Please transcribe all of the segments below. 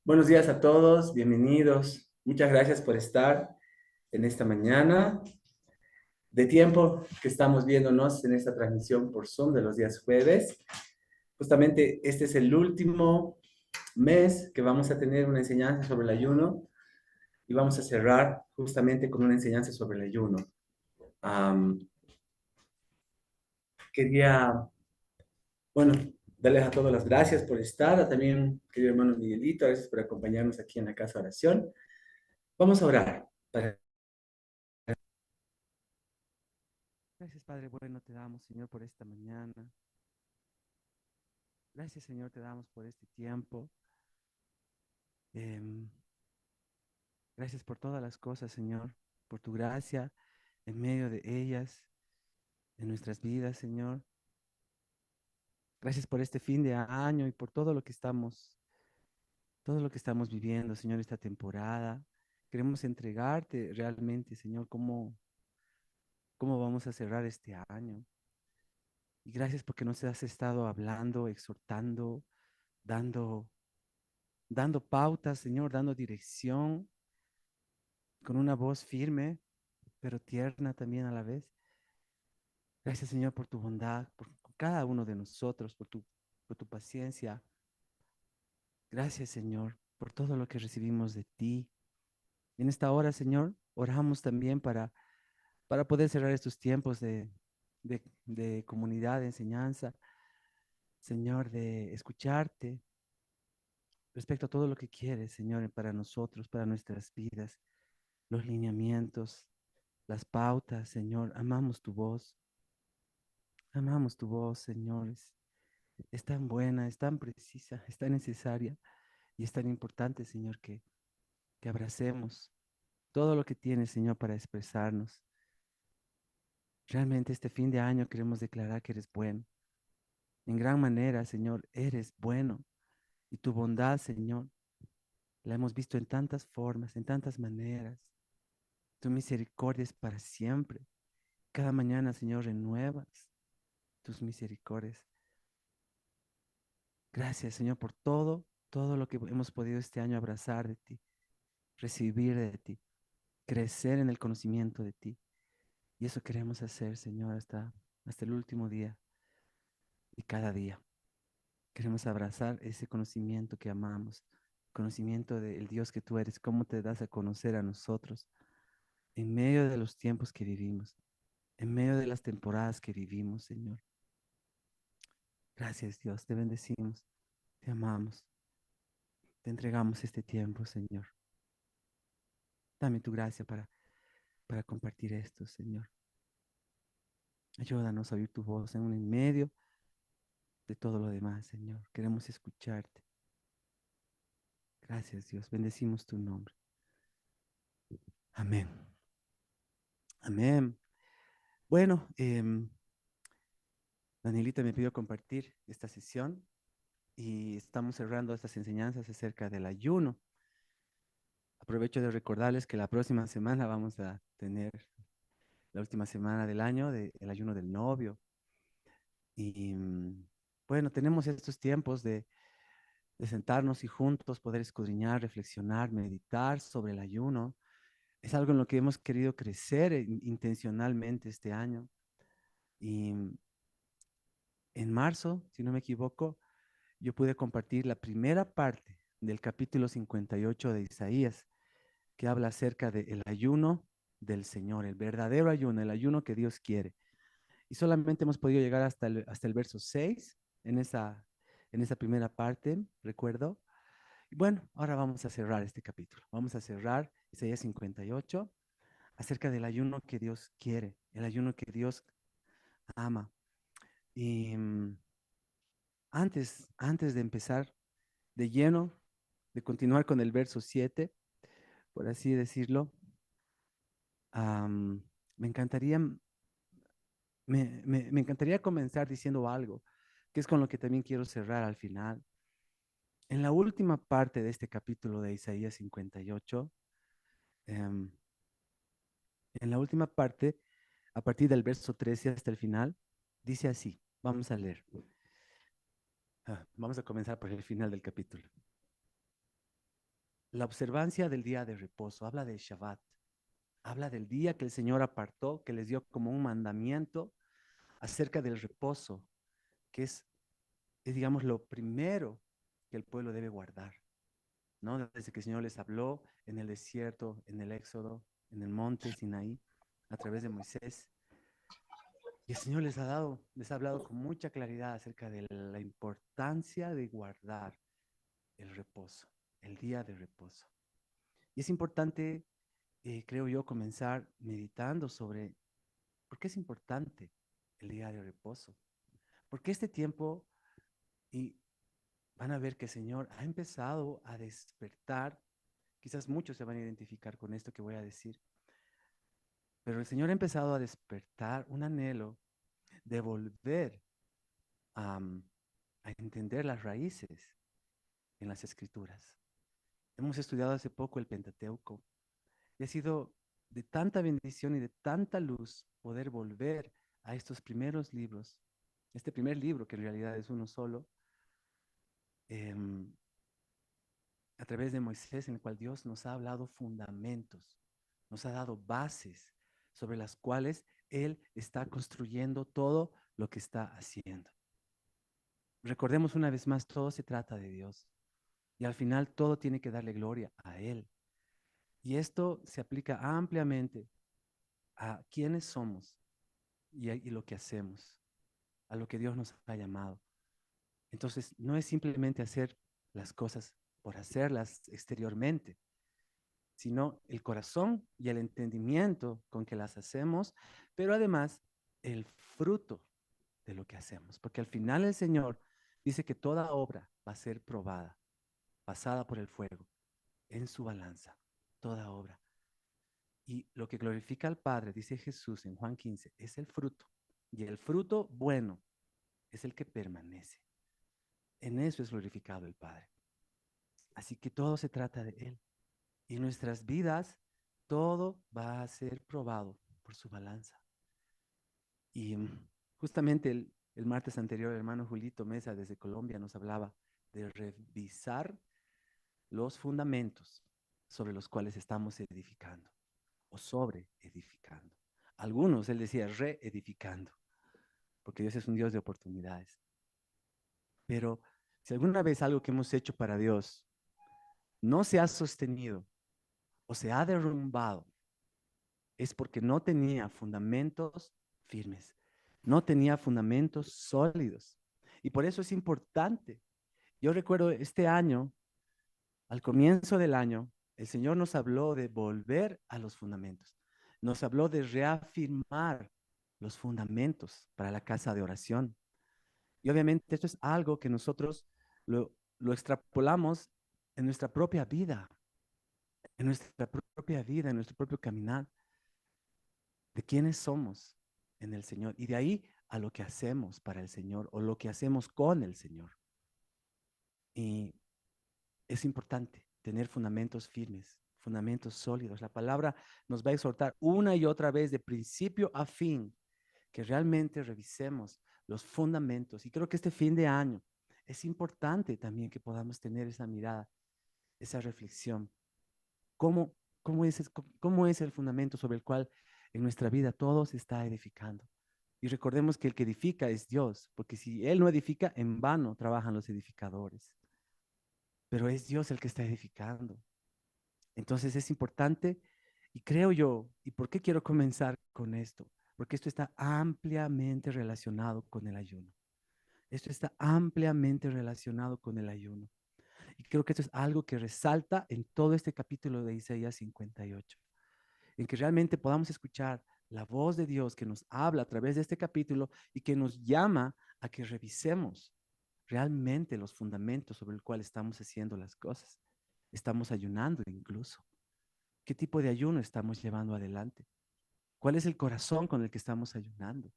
Buenos días a todos, bienvenidos. Muchas gracias por estar en esta mañana de tiempo que estamos viéndonos en esta transmisión por Zoom de los días jueves. Justamente este es el último mes que vamos a tener una enseñanza sobre el ayuno y vamos a cerrar justamente con una enseñanza sobre el ayuno. Am, quería, bueno, darles a todos las gracias por estar, también querido hermano Miguelito, gracias por acompañarnos aquí en la casa de oración. Vamos a orar para. Gracias, Padre bueno, te damos, Señor, por esta mañana. Gracias, Señor, te damos por este tiempo. Em, gracias por todas las cosas, Señor, por tu gracia en medio de ellas, en nuestras vidas, Señor. Gracias por este fin de año y por todo lo que estamos viviendo, Señor, esta temporada. Queremos entregarte realmente, Señor, cómo vamos a cerrar este año. Y gracias porque nos has estado hablando, exhortando, dando, dando pautas, Señor, dando dirección con una voz firme, pero tierna también a la vez. Gracias, Señor, por tu bondad, por cada uno de nosotros, por tu paciencia. Gracias, Señor, por todo lo que recibimos de ti. En esta hora, Señor, oramos también para poder cerrar estos tiempos de comunidad, de enseñanza, Señor, de escucharte respecto a todo lo que quieres, Señor, para nosotros, para nuestras vidas, los lineamientos, las pautas, Señor. Amamos tu voz. Amamos tu voz, Señor. Es tan buena, es tan precisa, es tan necesaria y es tan importante, Señor, que abracemos todo lo que tienes, Señor, para expresarnos. Realmente este fin de año queremos declarar que eres bueno. En gran manera, Señor, eres bueno. Y tu bondad, Señor, la hemos visto en tantas formas, en tantas maneras. Tu misericordia es para siempre. Cada mañana, Señor, renuevas tus misericordias. Gracias, Señor, por todo lo que hemos podido este año abrazar de ti, recibir de ti, crecer en el conocimiento de ti. Y eso queremos hacer, Señor, hasta el último día y cada día. Queremos abrazar ese conocimiento que amamos, conocimiento del Dios que tú eres, cómo te das a conocer a nosotros en medio de los tiempos que vivimos, en medio de las temporadas que vivimos, Señor. Gracias, Dios, te bendecimos, te amamos, te entregamos este tiempo, Señor. Dame tu gracia para compartir esto, Señor. Ayúdanos a oír tu voz en medio de todo lo demás, Señor. Queremos escucharte. Gracias, Dios. Bendecimos tu nombre. Amén. Amén. Bueno, Danielita me pidió compartir esta sesión y estamos cerrando estas enseñanzas acerca del ayuno. Aprovecho de recordarles que la próxima semana vamos a tener la última semana del año del ayuno del novio. Y bueno, tenemos estos tiempos de sentarnos y juntos poder escudriñar, reflexionar, meditar sobre el ayuno. Es algo en lo que hemos querido crecer intencionalmente este año. Y en marzo, si no me equivoco, yo pude compartir la primera parte del capítulo 58 de Isaías, que habla acerca del ayuno del Señor, el verdadero ayuno, el ayuno que Dios quiere. Y solamente hemos podido llegar hasta el verso 6 en esa primera parte, recuerdo. Y bueno, ahora vamos a cerrar este capítulo. Vamos a cerrar Isaías 58 acerca del ayuno que Dios quiere, el ayuno que Dios ama. Y antes de empezar de lleno, de continuar con el verso 7, por así decirlo, am, me encantaría, me encantaría comenzar diciendo algo, que es con lo que también quiero cerrar al final. En la última parte de este capítulo de Isaías 58, em, en la última parte, a partir del verso 13 hasta el final, dice así, vamos a leer. Vamos a comenzar por el final del capítulo. la observancia del día de reposo, habla del Shabbat, habla del día que el Señor apartó, que les dio como un mandamiento acerca del reposo, que es, digamos, lo primero que el pueblo debe guardar, ¿no? Desde que el Señor les habló en el desierto, en el Éxodo, en el monte Sinaí, a través de Moisés. Y el Señor les ha hablado con mucha claridad acerca de la importancia de guardar el reposo, el día de reposo. Y es importante, creo yo, comenzar meditando sobre por qué es importante el día de reposo. Porque este tiempo, y van a ver que el Señor ha empezado a despertar, quizás muchos se van a identificar con esto que voy a decir, pero el Señor ha empezado a despertar un anhelo de volver a, a entender las raíces en las Escrituras. Hemos estudiado hace poco el Pentateuco y ha sido de tanta bendición y de tanta luz poder volver a estos primeros libros, este primer libro que en realidad es uno solo, em, a través de Moisés, en el cual Dios nos ha hablado fundamentos, nos ha dado bases sobre las cuales Él está construyendo todo lo que está haciendo. Recordemos una vez más, todo se trata de Dios y al final todo tiene que darle gloria a Él. Y esto se aplica ampliamente a quiénes somos y lo que hacemos, a lo que Dios nos ha llamado. Entonces, no es simplemente hacer las cosas por hacerlas exteriormente, sino el corazón y el entendimiento con que las hacemos, pero además el fruto de lo que hacemos, porque al final el Señor dice que toda obra va a ser probada, pasada por el fuego, en su balanza, toda obra. Y lo que glorifica al Padre, dice Jesús en Juan 15, es el fruto. Y el fruto bueno es el que permanece. En eso es glorificado el Padre. Así que todo se trata de Él. Y en nuestras vidas, todo va a ser probado por su balanza. Y justamente el martes anterior, el hermano Julito Mesa desde Colombia nos hablaba de revisar los fundamentos sobre los cuales estamos edificando o sobre edificando. Algunos, él decía, reedificando, porque Dios es un Dios de oportunidades. Pero si alguna vez algo que hemos hecho para Dios no se ha sostenido o se ha derrumbado, es porque no tenía fundamentos firmes, no tenía fundamentos sólidos. Y por eso es importante. Yo recuerdo este año, al comienzo del año, el Señor nos habló de volver a los fundamentos. Nos habló de reafirmar los fundamentos para la casa de oración. Y obviamente esto es algo que nosotros lo extrapolamos en nuestra propia vida, en nuestra propia vida, en nuestro propio caminar, de quiénes somos en el Señor. Y de ahí a lo que hacemos para el Señor o lo que hacemos con el Señor. Y es importante tener fundamentos firmes, fundamentos sólidos. La palabra nos va a exhortar una y otra vez de principio a fin que realmente revisemos los fundamentos. Y creo que este fin de año es importante también que podamos tener esa mirada, esa reflexión. ¿Cómo, cómo es el fundamento sobre el cual en nuestra vida todo se está edificando? Y recordemos que el que edifica es Dios, porque si Él no edifica, en vano trabajan los edificadores. Pero es Dios el que está edificando. Entonces es importante y creo yo, ¿y por qué quiero comenzar con esto? Porque esto está ampliamente relacionado con el ayuno. Esto está ampliamente relacionado con el ayuno. Y creo que esto es algo que resalta en todo este capítulo de Isaías 58, en que realmente podamos escuchar la voz de Dios que nos habla a través de este capítulo y que nos llama a que revisemos realmente los fundamentos sobre el cual estamos haciendo las cosas. Estamos ayunando incluso. ¿Qué tipo de ayuno estamos llevando adelante? ¿Cuál es el corazón con el que estamos ayunando?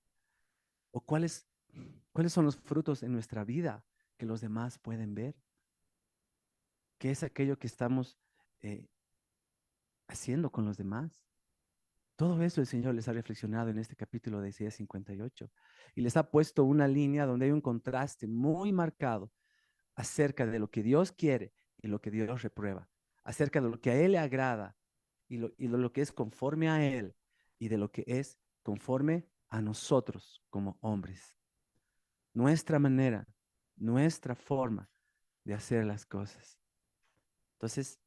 ¿O cuáles son los frutos en nuestra vida que los demás pueden ver? ¿Qué es aquello que estamos eh, haciendo con los demás? Todo eso el Señor les ha reflexionado en este capítulo de Isaías 58 y les ha puesto una línea donde hay un contraste muy marcado acerca de lo que Dios quiere y lo que Dios reprueba, acerca de lo que a Él le agrada y de lo que es conforme a Él y de lo que es conforme a nosotros como hombres. Nuestra manera, nuestra forma de hacer las cosas. Entonces,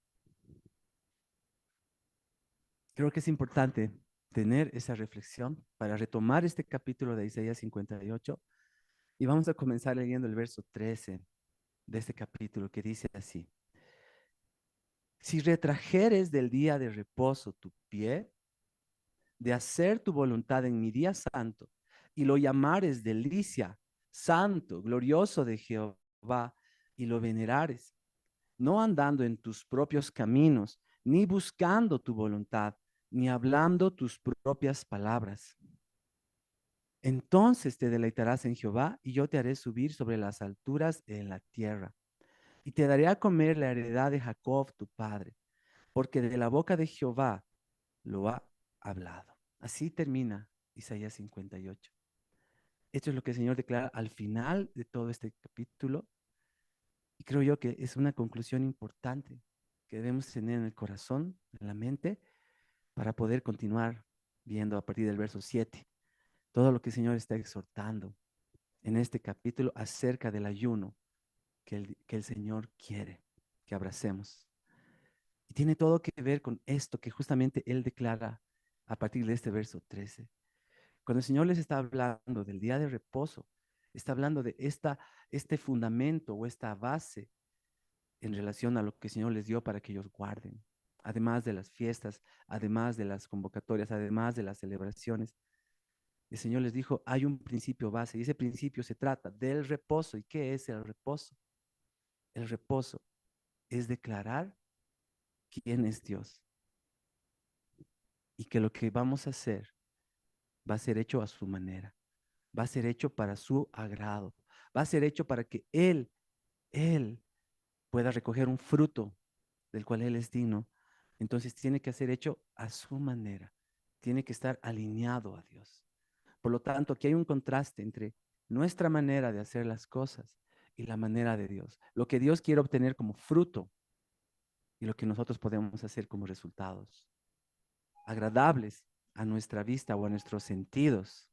creo que es importante tener esa reflexión para retomar este capítulo de Isaías 58 y vamos a comenzar leyendo el verso 13 de este capítulo que dice así: si retrajeres del día de reposo tu pie, de hacer tu voluntad en mi día santo, y lo llamares delicia, santo, glorioso de Jehová, y lo venerares, no andando en tus propios caminos, ni buscando tu voluntad, ni hablando tus propias palabras. Entonces te deleitarás en Jehová, y yo te haré subir sobre las alturas en la tierra, y te daré a comer la heredad de Jacob tu padre, porque de la boca de Jehová lo ha hablado. Así termina Isaías 58. Esto es lo que el Señor declara al final de todo este capítulo, y creo yo que es una conclusión importante que debemos tener en el corazón, en la mente, para poder continuar viendo a partir del verso 7 todo lo que el Señor está exhortando en este capítulo acerca del ayuno que el Señor quiere que abracemos. Y tiene todo que ver con esto que justamente Él declara a partir de este verso 13. Cuando el Señor les está hablando del día de reposo, está hablando de este fundamento o esta base en relación a lo que el Señor les dio para que ellos guarden, además de las fiestas, además de las convocatorias, además de las celebraciones. El Señor les dijo, hay un principio base y ese principio se trata del reposo. ¿Y qué es el reposo? El reposo es declarar quién es Dios y que lo que vamos a hacer va a ser hecho a su manera, va a ser hecho para su agrado, va a ser hecho para que Él pueda recoger un fruto del cual Él es digno. Entonces tiene que ser hecho a su manera, tiene que estar alineado a Dios. Por lo tanto, aquí hay un contraste entre nuestra manera de hacer las cosas y la manera de Dios. Lo que Dios quiere obtener como fruto y lo que nosotros podemos hacer como resultados agradables a nuestra vista o a nuestros sentidos.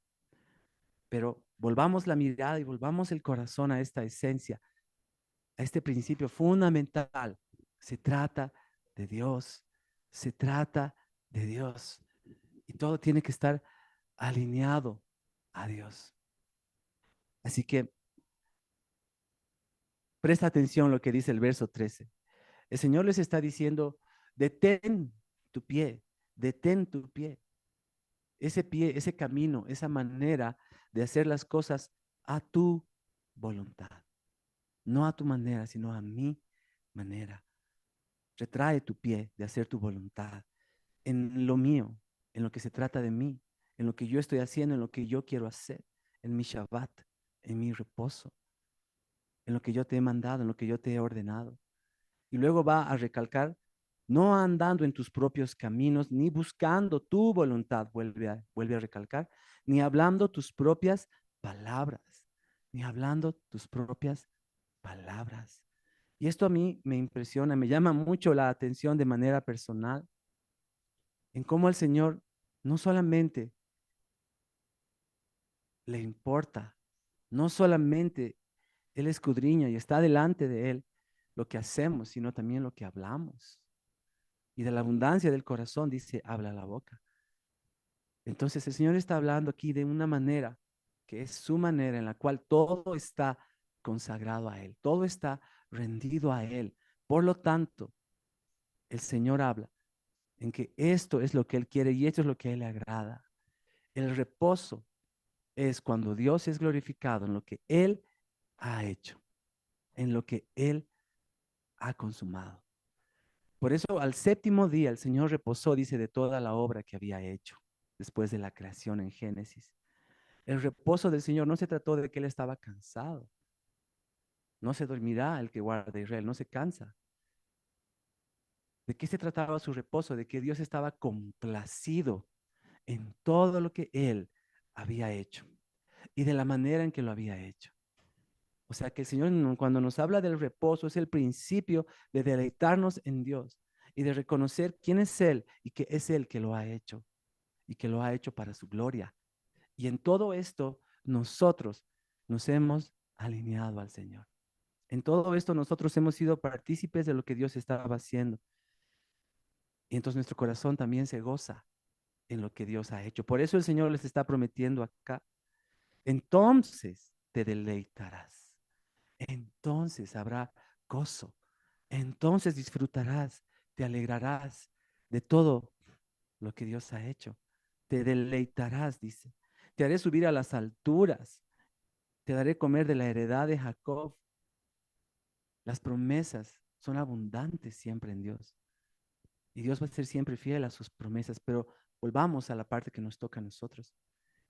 Pero volvamos la mirada y volvamos el corazón a esta esencia, a este principio fundamental. Se trata de Dios, se trata de Dios. Y todo tiene que estar alineado a Dios. Así que presta atención a lo que dice el verso 13. El Señor les está diciendo, detén tu pie, detén tu pie, ese camino, esa manera de hacer las cosas a tu voluntad. No a tu manera, sino a mi manera. Retrae tu pie de hacer tu voluntad en lo mío, en lo que se trata de mí, en lo que yo estoy haciendo, en lo que yo quiero hacer, en mi Shabbat, en mi reposo, en lo que yo te he mandado, en lo que yo te he ordenado. Y luego va a recalcar, no andando en tus propios caminos, ni buscando tu voluntad, vuelve a recalcar, ni hablando tus propias palabras, ni hablando tus propias palabras. Y esto a mí me impresiona, me llama mucho la atención de manera personal, en cómo al Señor no solamente le importa, no solamente Él escudriña y está delante de Él lo que hacemos, sino también lo que hablamos. Y de la abundancia del corazón, dice, habla la boca. Entonces el Señor está hablando aquí de una manera que es su manera en la cual todo está consagrado a Él, todo está rendido a Él. Por lo tanto, el Señor habla en que esto es lo que Él quiere y esto es lo que a Él le agrada. El reposo es cuando Dios es glorificado en lo que Él ha hecho, en lo que Él ha consumado. Por eso al séptimo día el Señor reposó, dice, de toda la obra que había hecho después de la creación en Génesis. El reposo del Señor no se trató de que Él estaba cansado. No se dormirá el que guarda Israel, no se cansa. ¿De qué se trataba su reposo? De que Dios estaba complacido en todo lo que Él había hecho y de la manera en que lo había hecho. O sea que el Señor cuando nos habla del reposo es el principio de deleitarnos en Dios. y de reconocer quién es Él y que es Él que lo ha hecho y que lo ha hecho para su gloria. Y en todo esto nosotros nos hemos alineado al Señor. En todo esto nosotros hemos sido partícipes de lo que Dios estaba haciendo. Y entonces nuestro corazón también se goza en lo que Dios ha hecho. Por eso el Señor les está prometiendo acá, entonces te deleitarás, entonces habrá gozo, entonces disfrutarás, te alegrarás de todo lo que Dios ha hecho. Te deleitarás, dice. Te haré subir a las alturas, te daré comer de la heredad de Jacob. Las promesas son abundantes siempre en Dios. Y Dios va a ser siempre fiel a sus promesas, pero volvamos a la parte que nos toca a nosotros,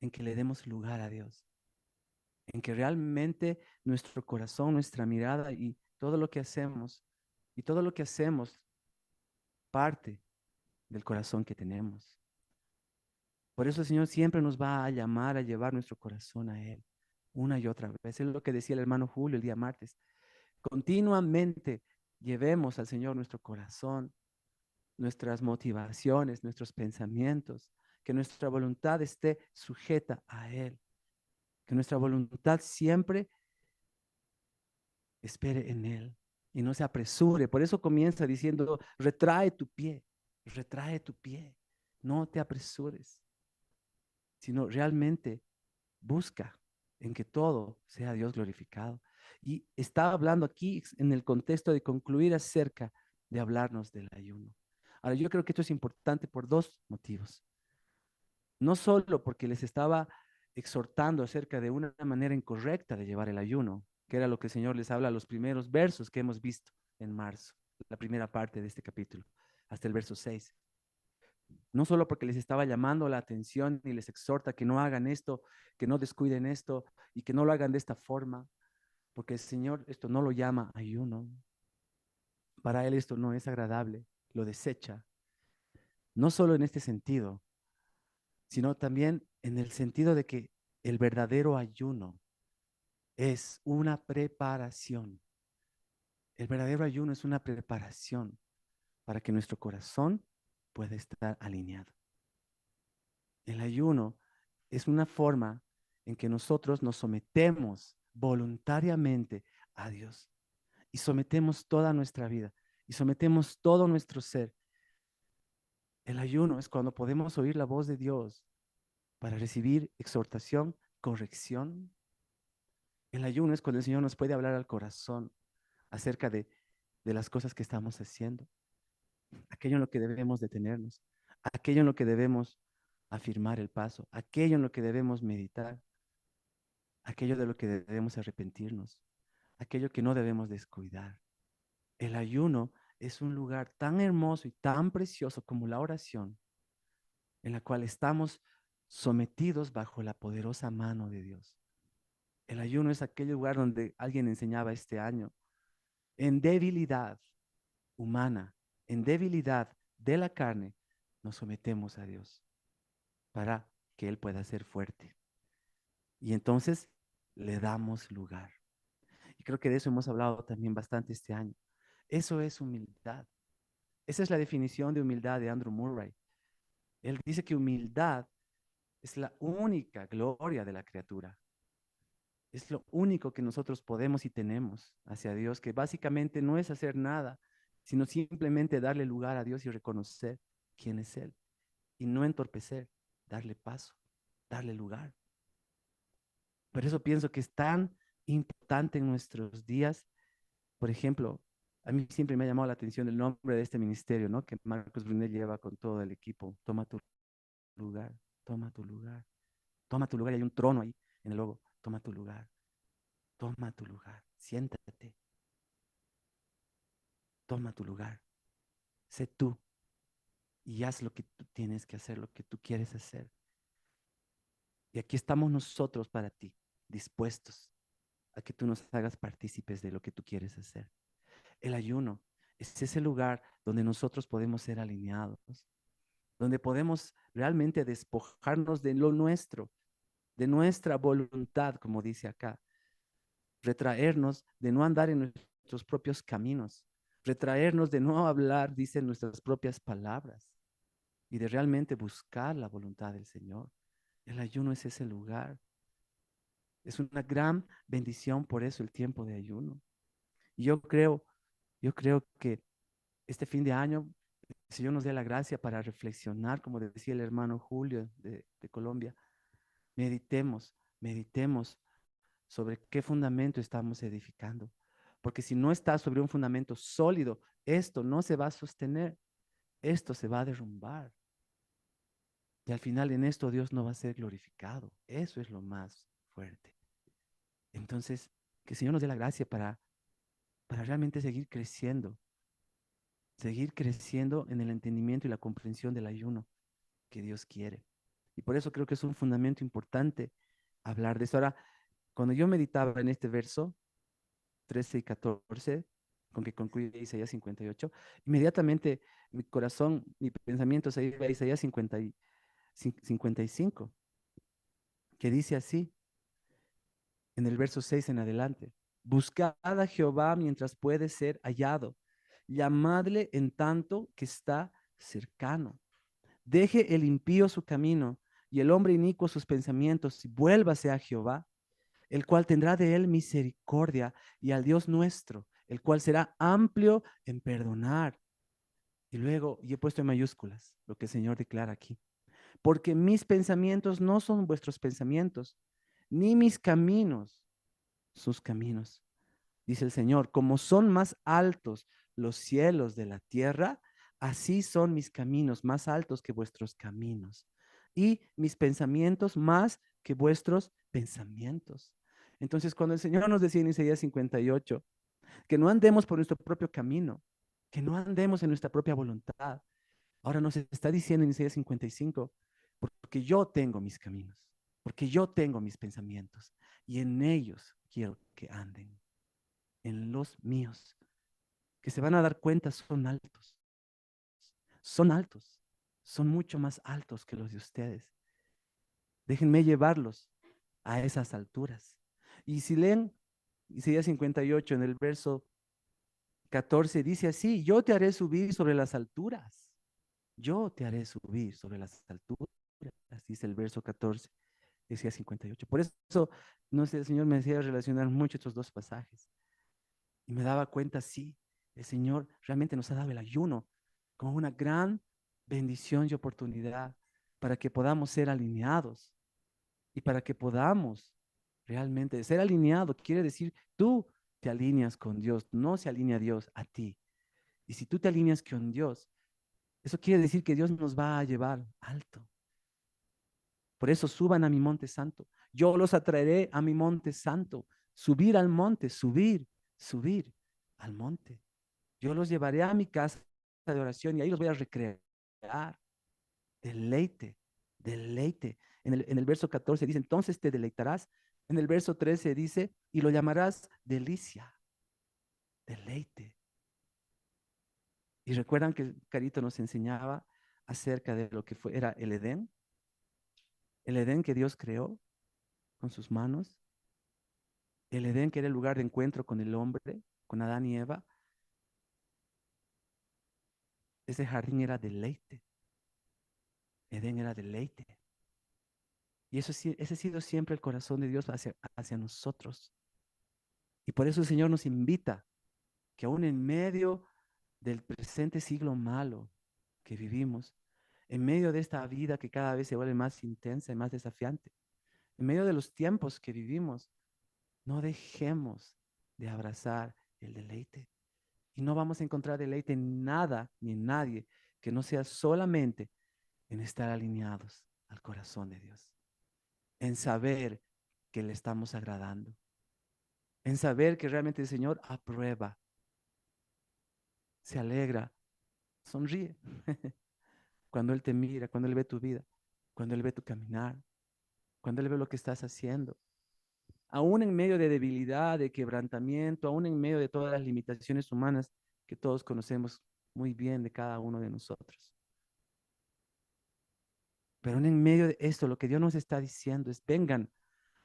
en que le demos lugar a Dios, en que realmente nuestro corazón, nuestra mirada y todo lo que hacemos parte del corazón que tenemos. Por eso el Señor siempre nos va a llamar a llevar nuestro corazón a Él, una y otra vez. Es lo que decía el hermano Julio el día martes. Continuamente llevemos al Señor nuestro corazón, nuestras motivaciones, nuestros pensamientos, que nuestra voluntad esté sujeta a Él, que nuestra voluntad siempre espere en Él y no se apresure. Por eso comienza diciendo, retrae tu pie, no te apresures, sino realmente busca en que todo sea Dios glorificado. Y está hablando aquí en el contexto de concluir acerca de hablarnos del ayuno. Ahora, yo creo que esto es importante por dos motivos. No solo porque les estaba exhortando acerca de una manera incorrecta de llevar el ayuno, que era lo que el Señor les habla a los primeros versos que hemos visto en marzo, la primera parte de este capítulo, hasta el verso 6. No solo porque les estaba llamando la atención y les exhorta que no hagan esto, que no descuiden esto y que no lo hagan de esta forma, porque el Señor esto no lo llama ayuno. Para Él esto no es agradable, lo desecha. No solo en este sentido, sino también en el sentido de que el verdadero ayuno es una preparación. El verdadero ayuno es una preparación para que nuestro corazón pueda estar alineado. El ayuno es una forma en que nosotros nos sometemos voluntariamente a Dios y sometemos toda nuestra vida y sometemos todo nuestro ser. El ayuno es cuando podemos oír la voz de Dios para recibir exhortación, corrección. El ayuno es cuando el Señor nos puede hablar al corazón acerca de las cosas que estamos haciendo, aquello en lo que debemos detenernos, aquello en lo que debemos afirmar el paso, aquello en lo que debemos meditar, aquello de lo que debemos arrepentirnos, aquello que no debemos descuidar. El ayuno es un lugar tan hermoso y tan precioso como la oración, en la cual estamos sometidos bajo la poderosa mano de Dios. El ayuno es aquel lugar donde alguien enseñaba este año, en debilidad humana, en debilidad de la carne, nos sometemos a Dios para que Él pueda ser fuerte. Y entonces le damos lugar. Y creo que de eso hemos hablado también bastante este año. Eso es humildad. Esa es la definición de humildad de Andrew Murray. Él dice que humildad es la única gloria de la criatura. Es lo único que nosotros podemos y tenemos hacia Dios, que básicamente no es hacer nada, sino simplemente darle lugar a Dios y reconocer quién es Él. Y no entorpecer, darle paso, darle lugar. Por eso pienso que es tan importante en nuestros días. Por ejemplo, a mí siempre me ha llamado la atención el nombre de este ministerio, ¿no? Que Marcos Brunet lleva con todo el equipo. Toma tu lugar, toma tu lugar, toma tu lugar. Y hay un trono ahí en el logo. Toma tu lugar, siéntate, toma tu lugar. Sé tú y haz lo que tú tienes que hacer, lo que tú quieres hacer. Y aquí estamos nosotros para ti, dispuestos a que tú nos hagas partícipes de lo que tú quieres hacer. El ayuno es ese lugar donde nosotros podemos ser alineados, donde podemos realmente despojarnos de lo nuestro, de nuestra voluntad, como dice acá, retraernos de no andar en nuestros propios caminos, retraernos de no hablar, dicen nuestras propias palabras, y de realmente buscar la voluntad del Señor. El ayuno es ese lugar. Es una gran bendición por eso el tiempo de ayuno. Y yo creo que este fin de año el Señor nos dé la gracia para reflexionar, como decía el hermano Julio de Colombia. Meditemos sobre qué fundamento estamos edificando. Porque si no está sobre un fundamento sólido, esto no se va a sostener, esto se va a derrumbar. Y al final en esto Dios no va a ser glorificado. Eso es lo más fuerte. Entonces, que el Señor nos dé la gracia para realmente seguir creciendo en el entendimiento y la comprensión del ayuno que Dios quiere. Y por eso creo que es un fundamento importante hablar de eso. Ahora, cuando yo meditaba en este verso 13 y 14, con que concluye Isaías 58, inmediatamente mi corazón, mi pensamiento se iba a Isaías 55, que dice así, en el verso 6 en adelante: buscad a Jehová mientras puede ser hallado, llamadle en tanto que está cercano. Deje el impío su camino y el hombre inicuo sus pensamientos, y vuélvase a Jehová, el cual tendrá de él misericordia, y al Dios nuestro, el cual será amplio en perdonar. Y luego, y he puesto en mayúsculas lo que el Señor declara aquí: porque mis pensamientos no son vuestros pensamientos, ni mis caminos sus caminos, dice el Señor. Como son más altos los cielos de la tierra, así son mis caminos más altos que vuestros caminos, y mis pensamientos más que vuestros pensamientos. Entonces, cuando el Señor nos decía en Isaías 58 que no andemos por nuestro propio camino, que no andemos en nuestra propia voluntad, ahora nos está diciendo en Isaías 55, porque yo tengo mis caminos, porque yo tengo mis pensamientos, y en ellos quiero que anden, en los míos, que se van a dar cuenta son altos, son mucho más altos que los de ustedes. Déjenme llevarlos a esas alturas. Y si leen Isaías 58 en el verso 14, dice así: yo te haré subir sobre las alturas, yo te haré subir sobre las alturas, dice el verso 14, decía 58. Por eso, no sé, el Señor me decía relacionar mucho estos dos pasajes. Y me daba cuenta, sí, el Señor realmente nos ha dado el ayuno como una gran bendición y oportunidad para que podamos ser alineados y para que podamos realmente ser alineados. Quiere decir, tú te alineas con Dios, no se alinea Dios a ti. Y si tú te alineas con Dios, eso quiere decir que Dios nos va a llevar alto. Por eso suban a mi monte santo. Yo los atraeré a mi monte santo. Subir al monte, subir al monte. Yo los llevaré a mi casa de oración y ahí los voy a recrear. Deleite, deleite. En el verso 14 dice: entonces te deleitarás. En el verso 13 dice: y lo llamarás delicia, deleite. Y recuerdan que Carito nos enseñaba acerca de lo que era el Edén que Dios creó con sus manos, el Edén que era el lugar de encuentro con el hombre, con Adán y Eva. Ese jardín era deleite, Edén era deleite. Y eso, ese ha sido siempre el corazón de Dios hacia nosotros. Y por eso el Señor nos invita que aún en medio del presente siglo malo que vivimos, en medio de esta vida que cada vez se vuelve más intensa y más desafiante, en medio de los tiempos que vivimos, no dejemos de abrazar el deleite. Y no vamos a encontrar deleite en nada ni en nadie que no sea solamente en estar alineados al corazón de Dios, en saber que le estamos agradando, en saber que realmente el Señor aprueba, se alegra, sonríe cuando Él te mira, cuando Él ve tu vida, cuando Él ve tu caminar, cuando Él ve lo que estás haciendo. Aún en medio de debilidad, de quebrantamiento, aún en medio de todas las limitaciones humanas que todos conocemos muy bien de cada uno de nosotros. Pero aún en medio de esto, lo que Dios nos está diciendo es: vengan.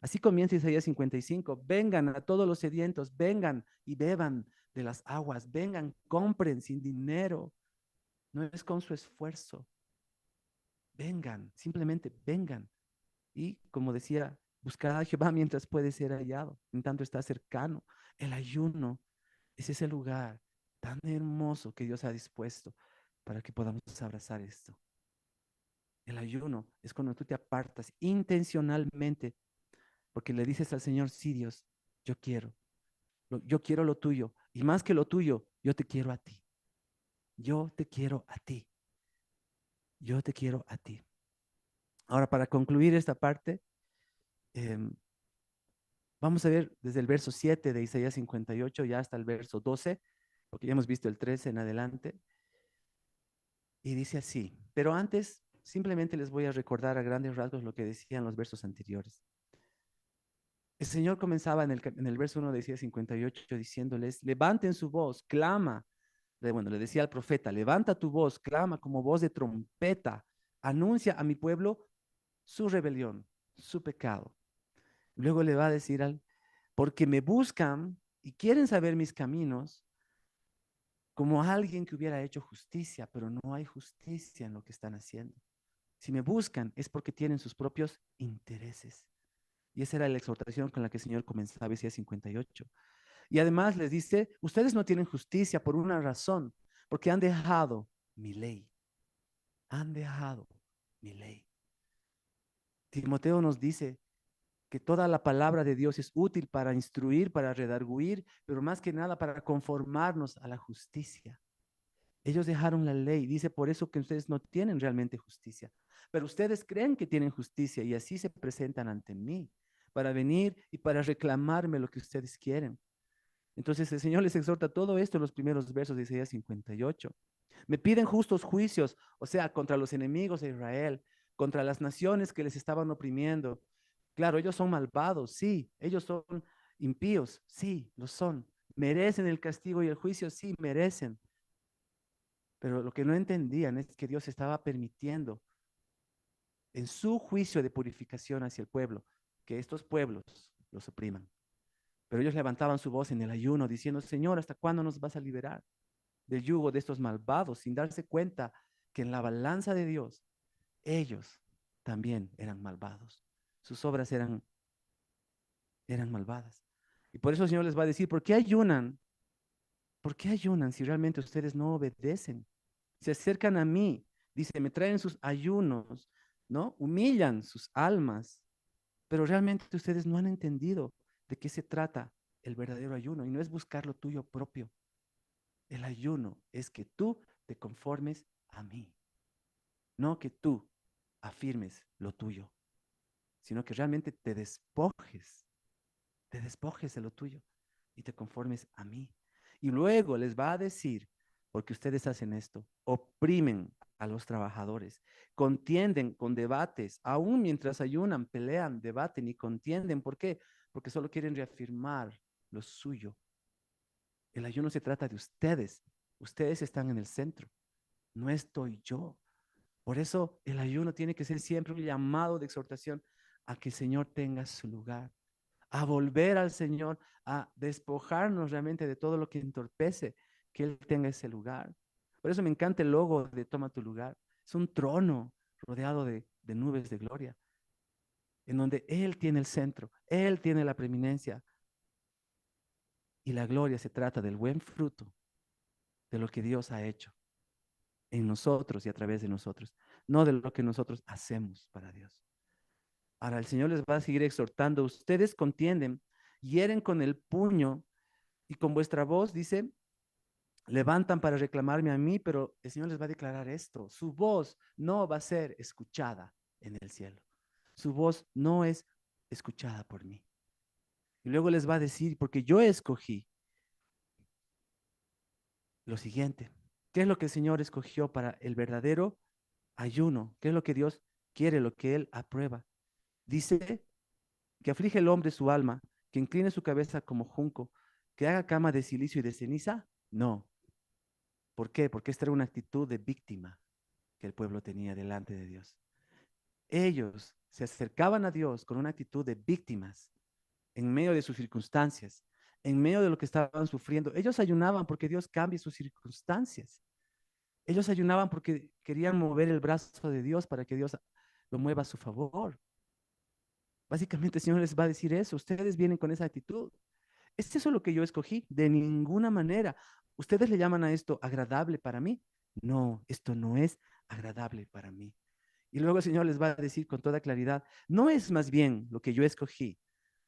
Así comienza Isaías 55: vengan a todos los sedientos, vengan y beban de las aguas. Vengan, compren sin dinero. No es con su esfuerzo. Vengan, simplemente vengan. Y como decía, buscar a Jehová mientras puede ser hallado, en tanto está cercano. El ayuno es ese lugar tan hermoso que Dios ha dispuesto para que podamos abrazar esto. El ayuno es cuando tú te apartas intencionalmente porque le dices al Señor, sí, Dios, yo quiero, yo quiero lo tuyo. Y más que lo tuyo, yo te quiero a ti. Yo te quiero a ti. Yo te quiero a ti. Ahora, para concluir esta parte, eh, vamos a ver desde el verso 7 de Isaías 58 ya hasta el verso 12, porque ya hemos visto el 13 en adelante. Y dice así, pero antes simplemente les voy a recordar a grandes rasgos lo que decían los versos anteriores. El Señor comenzaba en el verso 1 de Isaías 58 diciéndoles, levanten su voz, clama. Bueno, le decía al profeta, levanta tu voz, clama como voz de trompeta, anuncia a mi pueblo su rebelión, su pecado. Luego le va a decir porque me buscan y quieren saber mis caminos, como alguien que hubiera hecho justicia, pero no hay justicia en lo que están haciendo. Si me buscan es porque tienen sus propios intereses. Y esa era la exhortación con la que el Señor comenzaba Isaías 58. Y además les dice, ustedes no tienen justicia por una razón, porque han dejado mi ley. Han dejado mi ley. Timoteo nos dice que toda la palabra de Dios es útil para instruir, para redarguir, pero más que nada para conformarnos a la justicia. Ellos dejaron la ley, dice por eso que ustedes no tienen realmente justicia, pero ustedes creen que tienen justicia y así se presentan ante mí para venir y para reclamarme lo que ustedes quieren. Entonces el Señor les exhorta todo esto en los primeros versos de Isaías 58. Me piden justos juicios, o sea, contra los enemigos de Israel, contra las naciones que les estaban oprimiendo. Claro, ellos son malvados, sí, ellos son impíos, sí, lo son. Merecen el castigo y el juicio, sí, merecen. Pero lo que no entendían es que Dios estaba permitiendo en su juicio de purificación hacia el pueblo que estos pueblos los opriman. Pero ellos levantaban su voz en el ayuno diciendo, Señor, ¿hasta cuándo nos vas a liberar del yugo de estos malvados? Sin darse cuenta que en la balanza de Dios ellos también eran malvados. Sus obras eran malvadas. Y por eso el Señor les va a decir, ¿por qué ayunan? ¿Por qué ayunan si realmente ustedes no obedecen? Se acercan a mí, dice, me traen sus ayunos, ¿no? Humillan sus almas, pero realmente ustedes no han entendido de qué se trata el verdadero ayuno y no es buscar lo tuyo propio. El ayuno es que tú te conformes a mí, no que tú afirmes lo tuyo, sino que realmente te despojes de lo tuyo y te conformes a mí. Y luego les va a decir, porque ustedes hacen esto, oprimen a los trabajadores, contienden con debates, aún mientras ayunan, pelean, debaten y contienden. ¿Por qué? Porque solo quieren reafirmar lo suyo. El ayuno se trata de ustedes. Ustedes están en el centro, no estoy yo. Por eso el ayuno tiene que ser siempre un llamado de exhortación a que el Señor tenga su lugar, a volver al Señor, a despojarnos realmente de todo lo que entorpece que Él tenga ese lugar. Por eso me encanta el logo de Toma tu lugar. Es un trono rodeado de nubes de gloria, en donde Él tiene el centro, Él tiene la preeminencia. Y la gloria se trata del buen fruto de lo que Dios ha hecho en nosotros y a través de nosotros, no de lo que nosotros hacemos para Dios. Ahora el Señor les va a seguir exhortando. Ustedes contienden, hieren con el puño y con vuestra voz, dice, levantan para reclamarme a mí, pero el Señor les va a declarar esto. Su voz no va a ser escuchada en el cielo. Su voz no es escuchada por mí. Y luego les va a decir, porque yo escogí lo siguiente. ¿Qué es lo que el Señor escogió para el verdadero ayuno? ¿Qué es lo que Dios quiere, lo que Él aprueba? Dice que aflige el hombre su alma, que incline su cabeza como junco, que haga cama de silicio y de ceniza. No. ¿Por qué? Porque esta era una actitud de víctima que el pueblo tenía delante de Dios. Ellos se acercaban a Dios con una actitud de víctimas en medio de sus circunstancias. en medio de lo que estaban sufriendo. Ellos ayunaban porque Dios cambie sus circunstancias. Ellos ayunaban porque querían mover el brazo de Dios para que Dios lo mueva a su favor. Básicamente el Señor les va a decir eso. Ustedes vienen con esa actitud. ¿Es eso lo que yo escogí? De ninguna manera. ¿Ustedes le llaman a esto agradable para mí? No, esto no es agradable para mí. Y luego el Señor les va a decir con toda claridad, no es más bien lo que yo escogí.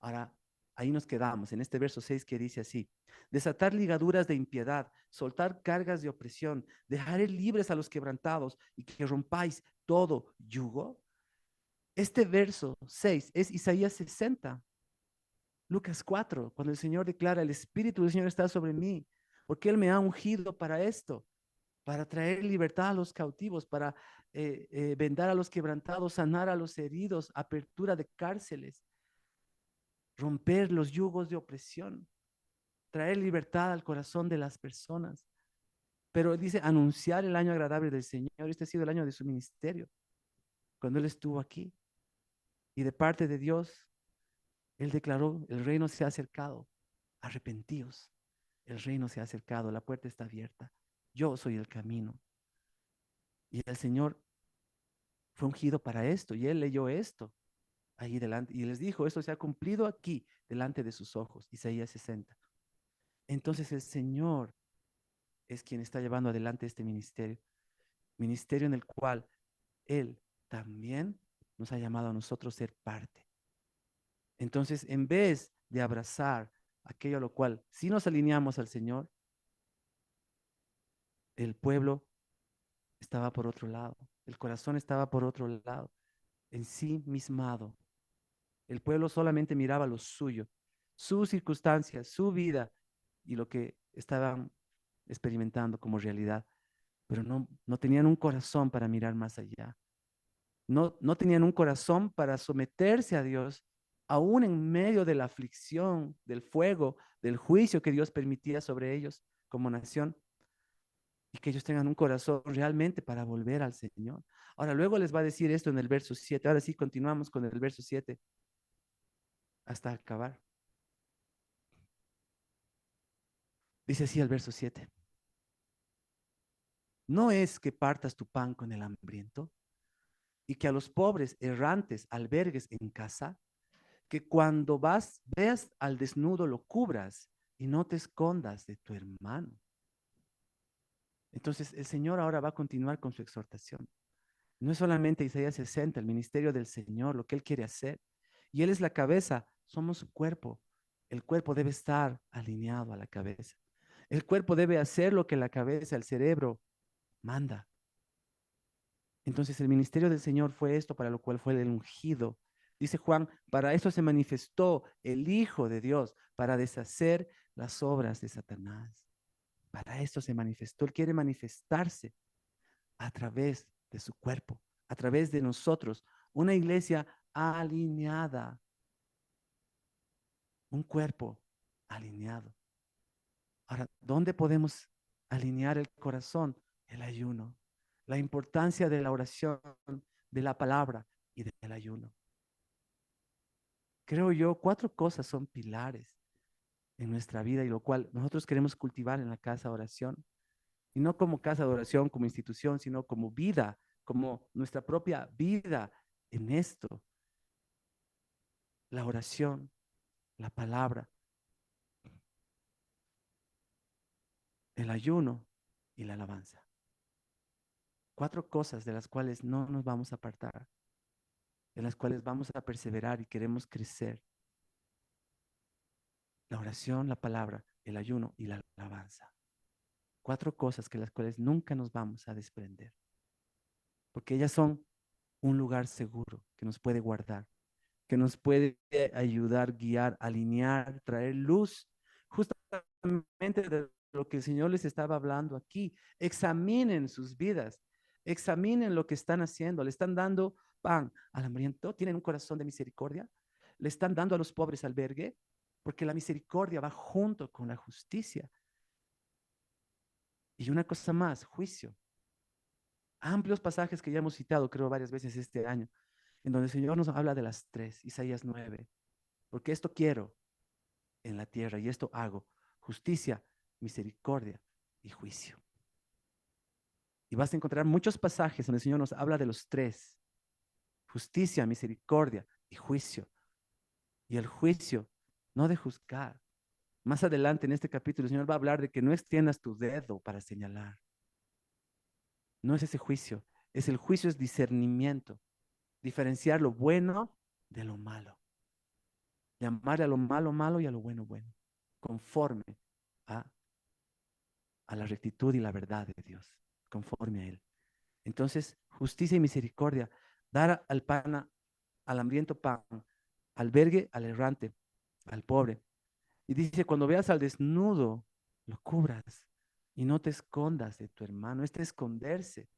Ahora, ahí nos quedamos, en este verso 6 que dice así, desatar ligaduras de impiedad, soltar cargas de opresión, dejar libres a los quebrantados y que rompáis todo yugo. Este verso 6 es Isaías 60, Lucas 4, cuando el Señor declara, el Espíritu del Señor está sobre mí, porque Él me ha ungido para esto, para traer libertad a los cautivos, para vendar a los quebrantados, sanar a los heridos, apertura de cárceles, romper los yugos de opresión, traer libertad al corazón de las personas. Pero dice, anunciar el año agradable del Señor. Este ha sido el año de su ministerio, cuando Él estuvo aquí. Y de parte de Dios, Él declaró, el reino se ha acercado, arrepentíos, el reino se ha acercado, la puerta está abierta, yo soy el camino. Y el Señor fue ungido para esto, y Él leyó esto ahí delante, y les dijo, esto se ha cumplido aquí, delante de sus ojos, Isaías 60. Entonces el Señor es quien está llevando adelante este ministerio, ministerio en el cual Él también nos ha llamado a nosotros ser parte. Entonces, en vez de abrazar aquello a lo cual si nos alineamos al Señor, el pueblo estaba por otro lado, el corazón estaba por otro lado, en sí mismado. El pueblo solamente miraba lo suyo, sus circunstancias, su vida y lo que estaban experimentando como realidad, pero no tenían un corazón para mirar más allá. No tenían un corazón para someterse a Dios, aún en medio de la aflicción, del fuego, del juicio que Dios permitía sobre ellos como nación, y que ellos tengan un corazón realmente para volver al Señor. Ahora, luego les va a decir esto en el verso 7. Ahora sí, continuamos con el verso 7 hasta acabar. Dice así el verso 7. No es que partas tu pan con el hambriento y que a los pobres errantes albergues en casa, que cuando veas al desnudo lo cubras y no te escondas de tu hermano. Entonces el Señor ahora va a continuar con su exhortación. No es solamente Isaías 60, el ministerio del Señor, lo que Él quiere hacer. Y Él es la cabeza, somos su cuerpo. El cuerpo debe estar alineado a la cabeza. El cuerpo debe hacer lo que la cabeza, el cerebro, manda. Entonces el ministerio del Señor fue esto para lo cual fue el ungido. Dice Juan, para eso se manifestó el Hijo de Dios, para deshacer las obras de Satanás. Para esto se manifestó. Él quiere manifestarse a través de su cuerpo, a través de nosotros. Una iglesia alineada, un cuerpo alineado. Ahora, ¿dónde podemos alinear el corazón? El ayuno. La importancia de la oración, de la palabra y del ayuno. Creo yo, cuatro cosas son pilares en nuestra vida y lo cual nosotros queremos cultivar en la casa de oración. Y no como casa de oración, como institución, sino como vida, como nuestra propia vida en esto. La oración, la palabra, el ayuno y la alabanza. Cuatro cosas de las cuales no nos vamos a apartar, en las cuales vamos a perseverar y queremos crecer. La oración, la palabra, el ayuno y la alabanza. Cuatro cosas que las cuales nunca nos vamos a desprender, porque ellas son un lugar seguro que nos puede guardar, que nos puede ayudar, guiar, alinear, traer luz, justamente de lo que el Señor les estaba hablando aquí. Examinen sus vidas, examinen lo que están haciendo, le están dando pan al hambriento, tienen un corazón de misericordia, le están dando a los pobres albergue, porque la misericordia va junto con la justicia. Y una cosa más, juicio. Amplios pasajes que ya hemos citado, creo, varias veces este año, en donde el Señor nos habla de las tres, Isaías 9, porque esto quiero, en la tierra, y esto hago: justicia, misericordia y juicio. Y vas a encontrar muchos pasajes donde el Señor nos habla de los tres: justicia, misericordia y juicio. Y el juicio, no de juzgar. Más adelante en este capítulo el Señor va a hablar de que no extiendas tu dedo para señalar. No es ese juicio. El juicio es discernimiento, diferenciar lo bueno de lo malo. Llamarle a lo malo malo y a lo bueno bueno, conforme a, a la rectitud y la verdad de Dios, conforme a Él. Entonces, justicia y misericordia: dar al pana, al hambriento pan, albergue al errante, al pobre. Y dice: cuando veas al desnudo, lo cubras y no te escondas de tu hermano. Este esconderse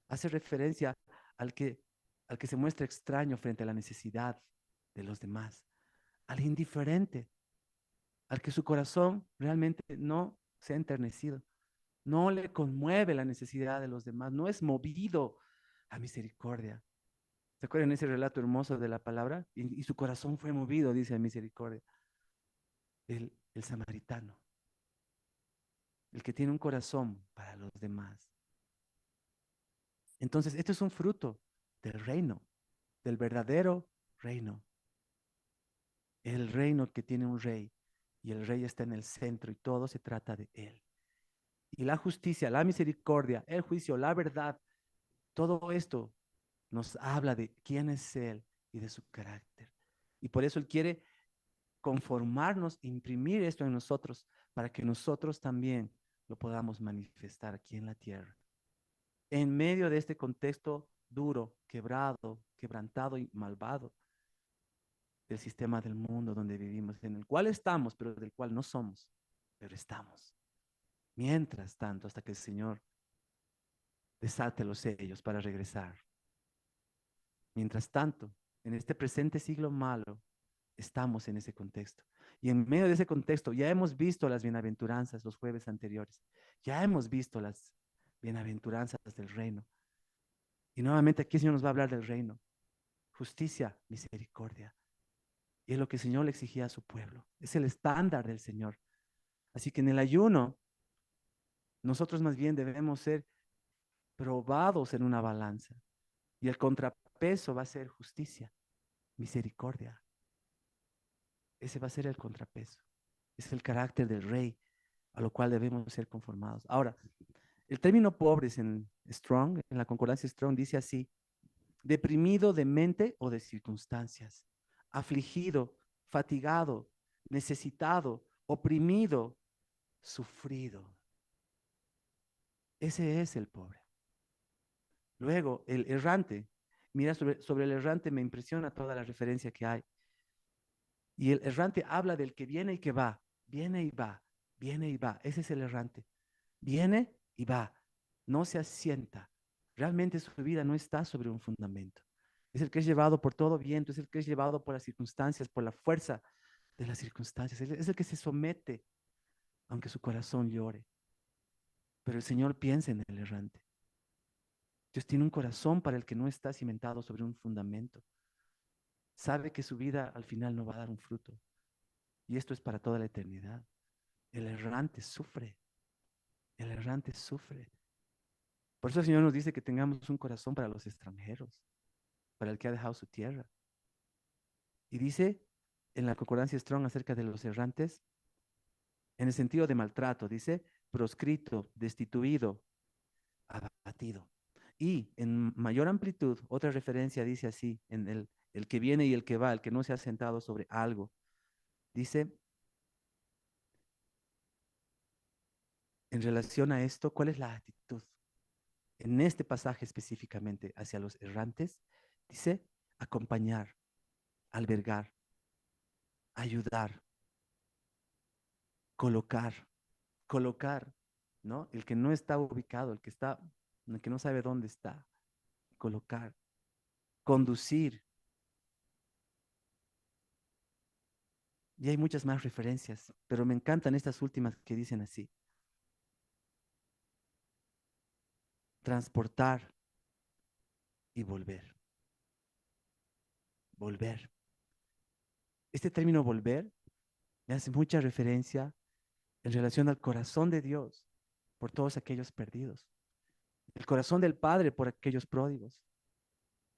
hace referencia al que, al que se muestra extraño frente a la necesidad de los demás, al indiferente, al que su corazón realmente no se ha enternecido, no le conmueve la necesidad de los demás, no es movido a misericordia. ¿Se acuerdan ese relato hermoso de la palabra? Y su corazón fue movido, dice, a misericordia. El samaritano, el que tiene un corazón para los demás. Entonces, esto es un fruto del reino, del verdadero reino. El reino que tiene un rey, y el rey está en el centro y todo se trata de él. Y la justicia, la misericordia, el juicio, la verdad, todo esto nos habla de quién es Él y de su carácter. Y por eso Él quiere conformarnos, imprimir esto en nosotros, para que nosotros también lo podamos manifestar aquí en la tierra. En medio de este contexto duro, quebrado, quebrantado y malvado del sistema del mundo donde vivimos, en el cual estamos, pero del cual no somos, pero estamos. Mientras tanto, hasta que el Señor desate los sellos para regresar. Mientras tanto, en este presente siglo malo, estamos en ese contexto. Y en medio de ese contexto ya hemos visto las bienaventuranzas los jueves anteriores. Ya hemos visto las bienaventuranzas del reino. Y nuevamente aquí el Señor nos va a hablar del reino. Justicia, misericordia. Y es lo que el Señor le exigía a su pueblo. Es el estándar del Señor. Así que en el ayuno, nosotros más bien debemos ser probados en una balanza. Y el contrapeso va a ser justicia, misericordia. Ese va a ser el contrapeso. Es el carácter del rey a lo cual debemos ser conformados. Ahora, el término pobres en Strong, en la concordancia Strong, dice así: deprimido de mente o de circunstancias, afligido, fatigado, necesitado, oprimido, sufrido. Ese es el pobre. Luego, el errante. Mira, sobre el errante me impresiona toda la referencia que hay. Y el errante habla del que viene y que va, viene y va, viene y va. Ese es el errante. Viene y va, no se asienta. Realmente su vida no está sobre un fundamento. Es el que es llevado por todo viento, es el que es llevado por las circunstancias, por la fuerza de las circunstancias. Es el que se somete, aunque su corazón llore. Pero el Señor piensa en el errante. Dios tiene un corazón para el que no está cimentado sobre un fundamento. Sabe que su vida al final no va a dar un fruto. Y esto es para toda la eternidad. El errante sufre. El errante sufre. Por eso el Señor nos dice que tengamos un corazón para los extranjeros, para el que ha dejado su tierra. Y dice en la concordancia Strong acerca de los errantes, en el sentido de maltrato, dice proscrito, destituido, abatido. Y en mayor amplitud, otra referencia dice así, en el que viene y el que va, el que no se ha sentado sobre algo. Dice, en relación a esto, ¿cuál es la actitud? En este pasaje específicamente hacia los errantes, dice acompañar, albergar, ayudar, colocar, colocar, ¿no? El que no está ubicado, el que no sabe dónde está, colocar, conducir. Y hay muchas más referencias, pero me encantan estas últimas que dicen así: transportar y volver. Volver. Este término volver y hace mucha referencia en relación al corazón de Dios por todos aquellos perdidos, el corazón del Padre por aquellos pródigos,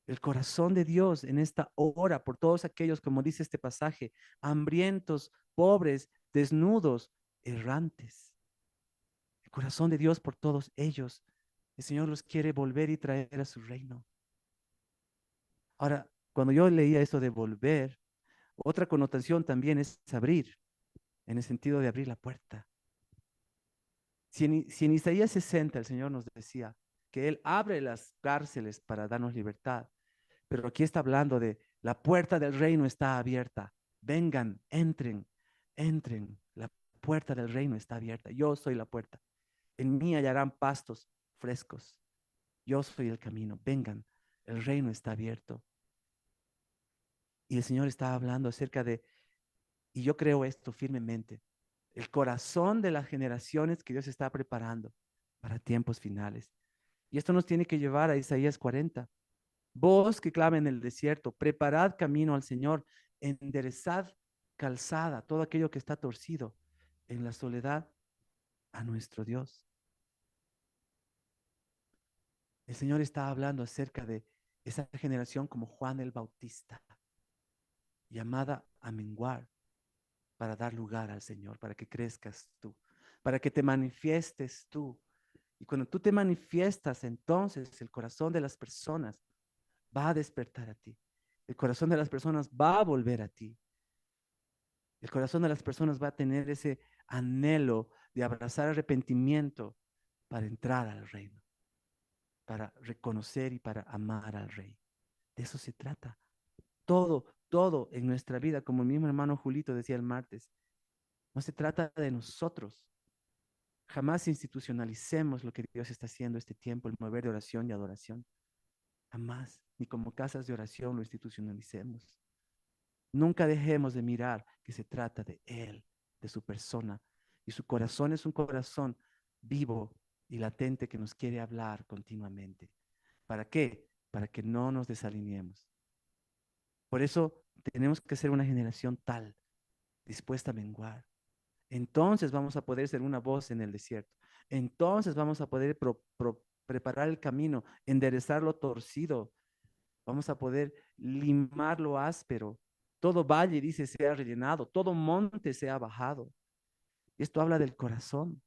el corazón de Dios en esta hora por todos aquellos, como dice este pasaje, hambrientos, pobres, desnudos, errantes. El corazón de Dios por todos ellos. El Señor los quiere volver y traer a su reino. Ahora, cuando yo leía esto de volver, otra connotación también es abrir, en el sentido de abrir la puerta. Si en Isaías 60 el Señor nos decía que Él abre las cárceles para darnos libertad, pero aquí está hablando de la puerta del reino está abierta. Vengan, entren, entren. La puerta del reino está abierta. Yo soy la puerta. En mí hallarán pastos frescos. Yo soy el camino. Vengan, el reino está abierto. Y el Señor está hablando acerca de, y yo creo esto firmemente, el corazón de las generaciones que Dios está preparando para tiempos finales. Y esto nos tiene que llevar a Isaías 40. Vos que clama en el desierto, preparad camino al Señor, enderezad calzada, todo aquello que está torcido en la soledad a nuestro Dios. El Señor está hablando acerca de esa generación como Juan el Bautista, llamada a menguar para dar lugar al Señor, para que crezcas tú, para que te manifiestes tú. Y cuando tú te manifiestas, entonces el corazón de las personas va a despertar a ti. El corazón de las personas va a volver a ti. El corazón de las personas va a tener ese anhelo de abrazar arrepentimiento para entrar al reino, para reconocer y para amar al Rey. De eso se trata. Todo, todo en nuestra vida, como mi mismo hermano Julito decía el martes, no se trata de nosotros. Jamás institucionalicemos lo que Dios está haciendo este tiempo, el mover de oración y adoración. Jamás, ni como casas de oración lo institucionalicemos. Nunca dejemos de mirar que se trata de Él, de su persona. Y su corazón es un corazón vivo y latente que nos quiere hablar continuamente. ¿Para qué? Para que no nos desalineemos. Por eso tenemos que ser una generación tal, dispuesta a menguar. Entonces vamos a poder ser una voz en el desierto. Entonces vamos a poder preparar el camino, enderezar lo torcido. Vamos a poder limar lo áspero. Todo valle, dice, sea rellenado, todo monte sea bajado. Esto habla del corazón,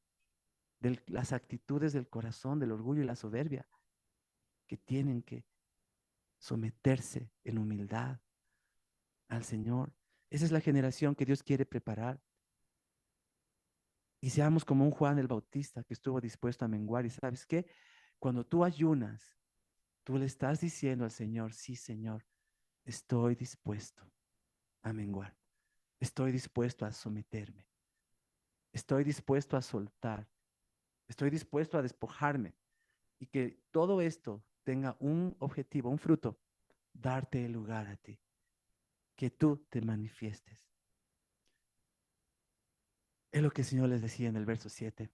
de las actitudes del corazón, del orgullo y la soberbia, que tienen que someterse en humildad al Señor. Esa es la generación que Dios quiere preparar. Y seamos como un Juan el Bautista que estuvo dispuesto a menguar. Y sabes qué, cuando tú ayunas, tú le estás diciendo al Señor, sí, Señor, estoy dispuesto a menguar. Estoy dispuesto a someterme. Estoy dispuesto a soltar. Estoy dispuesto a despojarme. Y que todo esto tenga un objetivo, un fruto, darte el lugar a ti. Que tú te manifiestes. Es lo que el Señor les decía en el verso 7.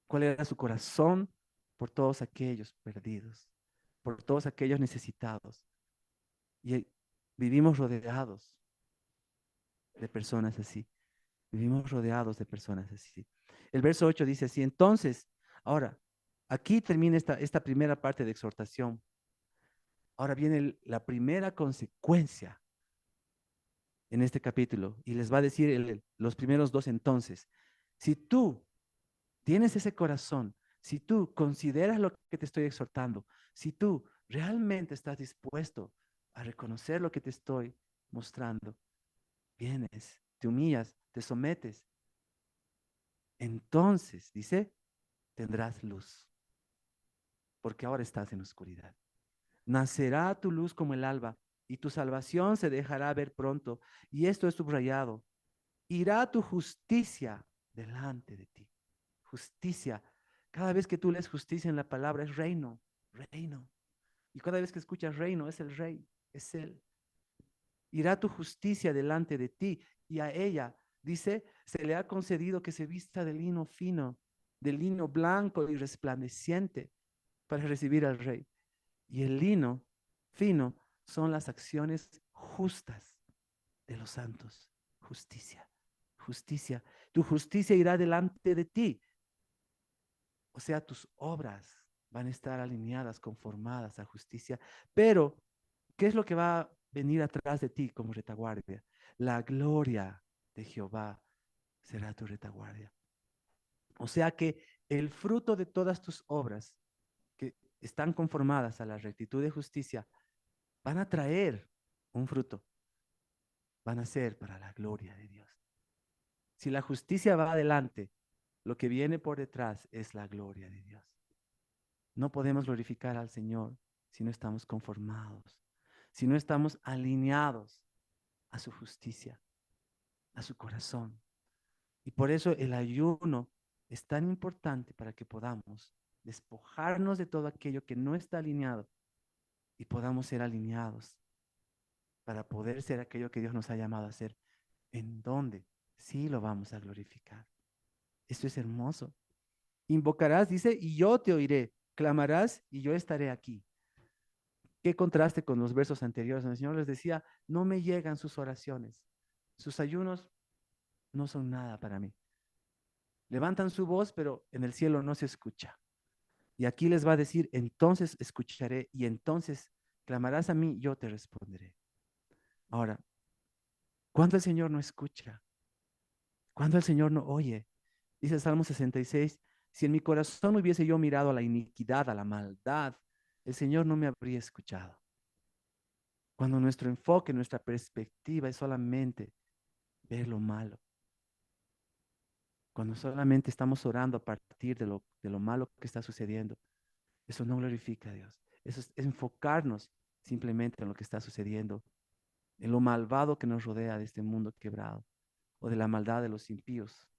¿Cuál era su corazón por todos aquellos perdidos, por todos aquellos necesitados? Y vivimos rodeados de personas así. Vivimos rodeados de personas así. El verso 8 dice así, entonces, ahora, aquí termina esta primera parte de exhortación. Ahora viene la primera consecuencia en este capítulo y les va a decir los primeros dos entonces. Si tú tienes ese corazón, si tú consideras lo que te estoy exhortando, si tú realmente estás dispuesto a reconocer lo que te estoy mostrando, vienes, te humillas, te sometes, entonces, dice, tendrás luz, porque ahora estás en oscuridad. Nacerá tu luz como el alba y tu salvación se dejará ver pronto. Y esto es subrayado. Irá tu justicia delante de ti. Justicia. Cada vez que tú lees justicia en la palabra es reino, reino. Y cada vez que escuchas reino es el rey, es él. Irá tu justicia delante de ti y a ella, dice, se le ha concedido que se vista de lino fino, de lino blanco y resplandeciente para recibir al rey. Y el lino fino son las acciones justas de los santos, justicia. justicia. Tu justicia irá delante de ti. O sea, tus obras van a estar alineadas, conformadas a justicia. Pero, ¿qué es lo que va a venir atrás de ti como retaguardia? La gloria de Jehová será tu retaguardia. O sea que el fruto de todas tus obras que están conformadas a la rectitud de justicia van a traer un fruto, van a ser para la gloria de Dios. Si la justicia va adelante, lo que viene por detrás es la gloria de Dios. No podemos glorificar al Señor si no estamos conformados, si no estamos alineados a su justicia, a su corazón. Y por eso el ayuno es tan importante para que podamos despojarnos de todo aquello que no está alineado y podamos ser alineados para poder ser aquello que Dios nos ha llamado a ser. ¿En dónde? Sí lo vamos a glorificar. Esto es hermoso. Invocarás, dice, y yo te oiré. Clamarás y yo estaré aquí. Qué contraste con los versos anteriores. El Señor les decía, no me llegan sus oraciones. Sus ayunos no son nada para mí. Levantan su voz, pero en el cielo no se escucha. Y aquí les va a decir, entonces escucharé y entonces clamarás a mí, yo te responderé. Ahora, ¿cuándo el Señor no escucha? ¿Cuándo el Señor no oye? Dice el Salmo 66, si en mi corazón hubiese yo mirado a la iniquidad, a la maldad, el Señor no me habría escuchado. Cuando nuestro enfoque, nuestra perspectiva es solamente ver lo malo, cuando solamente estamos orando a partir de lo malo que está sucediendo, eso no glorifica a Dios. Eso es enfocarnos simplemente en lo que está sucediendo, en lo malvado que nos rodea de este mundo quebrado o de la maldad de los impíos.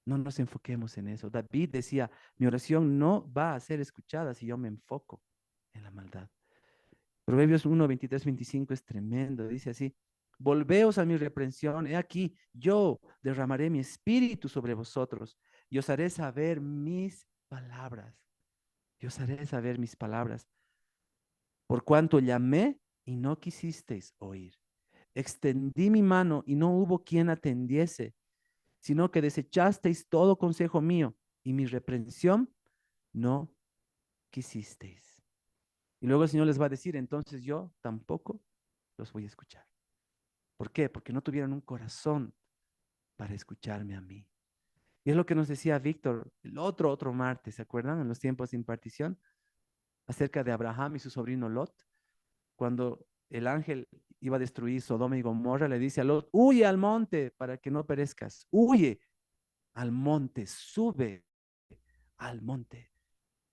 No nos enfoquemos en eso. David decía, mi oración no va a ser escuchada si yo me enfoco en la maldad. Proverbios 1, 23, 25 es tremendo. Dice así, volveos a mi reprensión. He aquí, yo derramaré mi espíritu sobre vosotros y os haré saber mis palabras. Y os haré saber mis palabras. Por cuanto llamé y no quisisteis oír. Extendí mi mano y no hubo quien atendiese, sino que desechasteis todo consejo mío y mi reprensión no quisisteis. Y luego el Señor les va a decir, entonces yo tampoco los voy a escuchar. ¿Por qué? Porque no tuvieron un corazón para escucharme a mí. Y es lo que nos decía Víctor el otro martes, ¿se acuerdan? En los tiempos de impartición, acerca de Abraham y su sobrino Lot, cuando el ángel iba a destruir Sodoma y Gomorra, le dice a Lot, huye al monte para que no perezcas, huye al monte, sube al monte.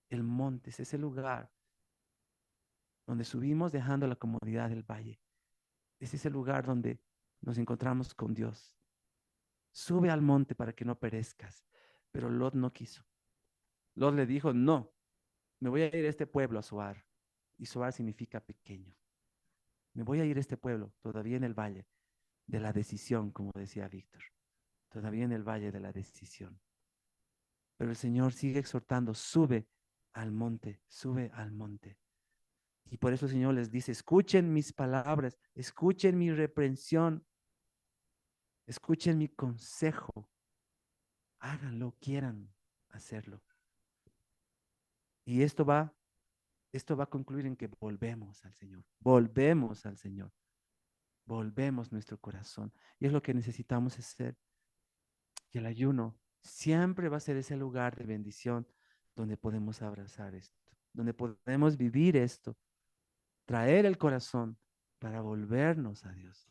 El monte es ese lugar donde subimos dejando la comodidad del valle. Es ese lugar donde nos encontramos con Dios. Sube al monte para que no perezcas. Pero Lot no quiso. Lot le dijo, no, me voy a ir a este pueblo, a Zoar. Y Zoar significa pequeño. Me voy a ir a este pueblo, todavía en el valle de la decisión, como decía Víctor. Todavía en el valle de la decisión. Pero el Señor sigue exhortando, sube al monte, sube al monte. Y por eso el Señor les dice, escuchen mis palabras, escuchen mi reprensión, escuchen mi consejo, háganlo, quieran hacerlo. Y esto va a concluir en que volvemos al Señor, volvemos al Señor, volvemos nuestro corazón. Y es lo que necesitamos hacer. Y el ayuno siempre va a ser ese lugar de bendición donde podemos abrazar esto, donde podemos vivir esto, traer el corazón para volvernos a Dios.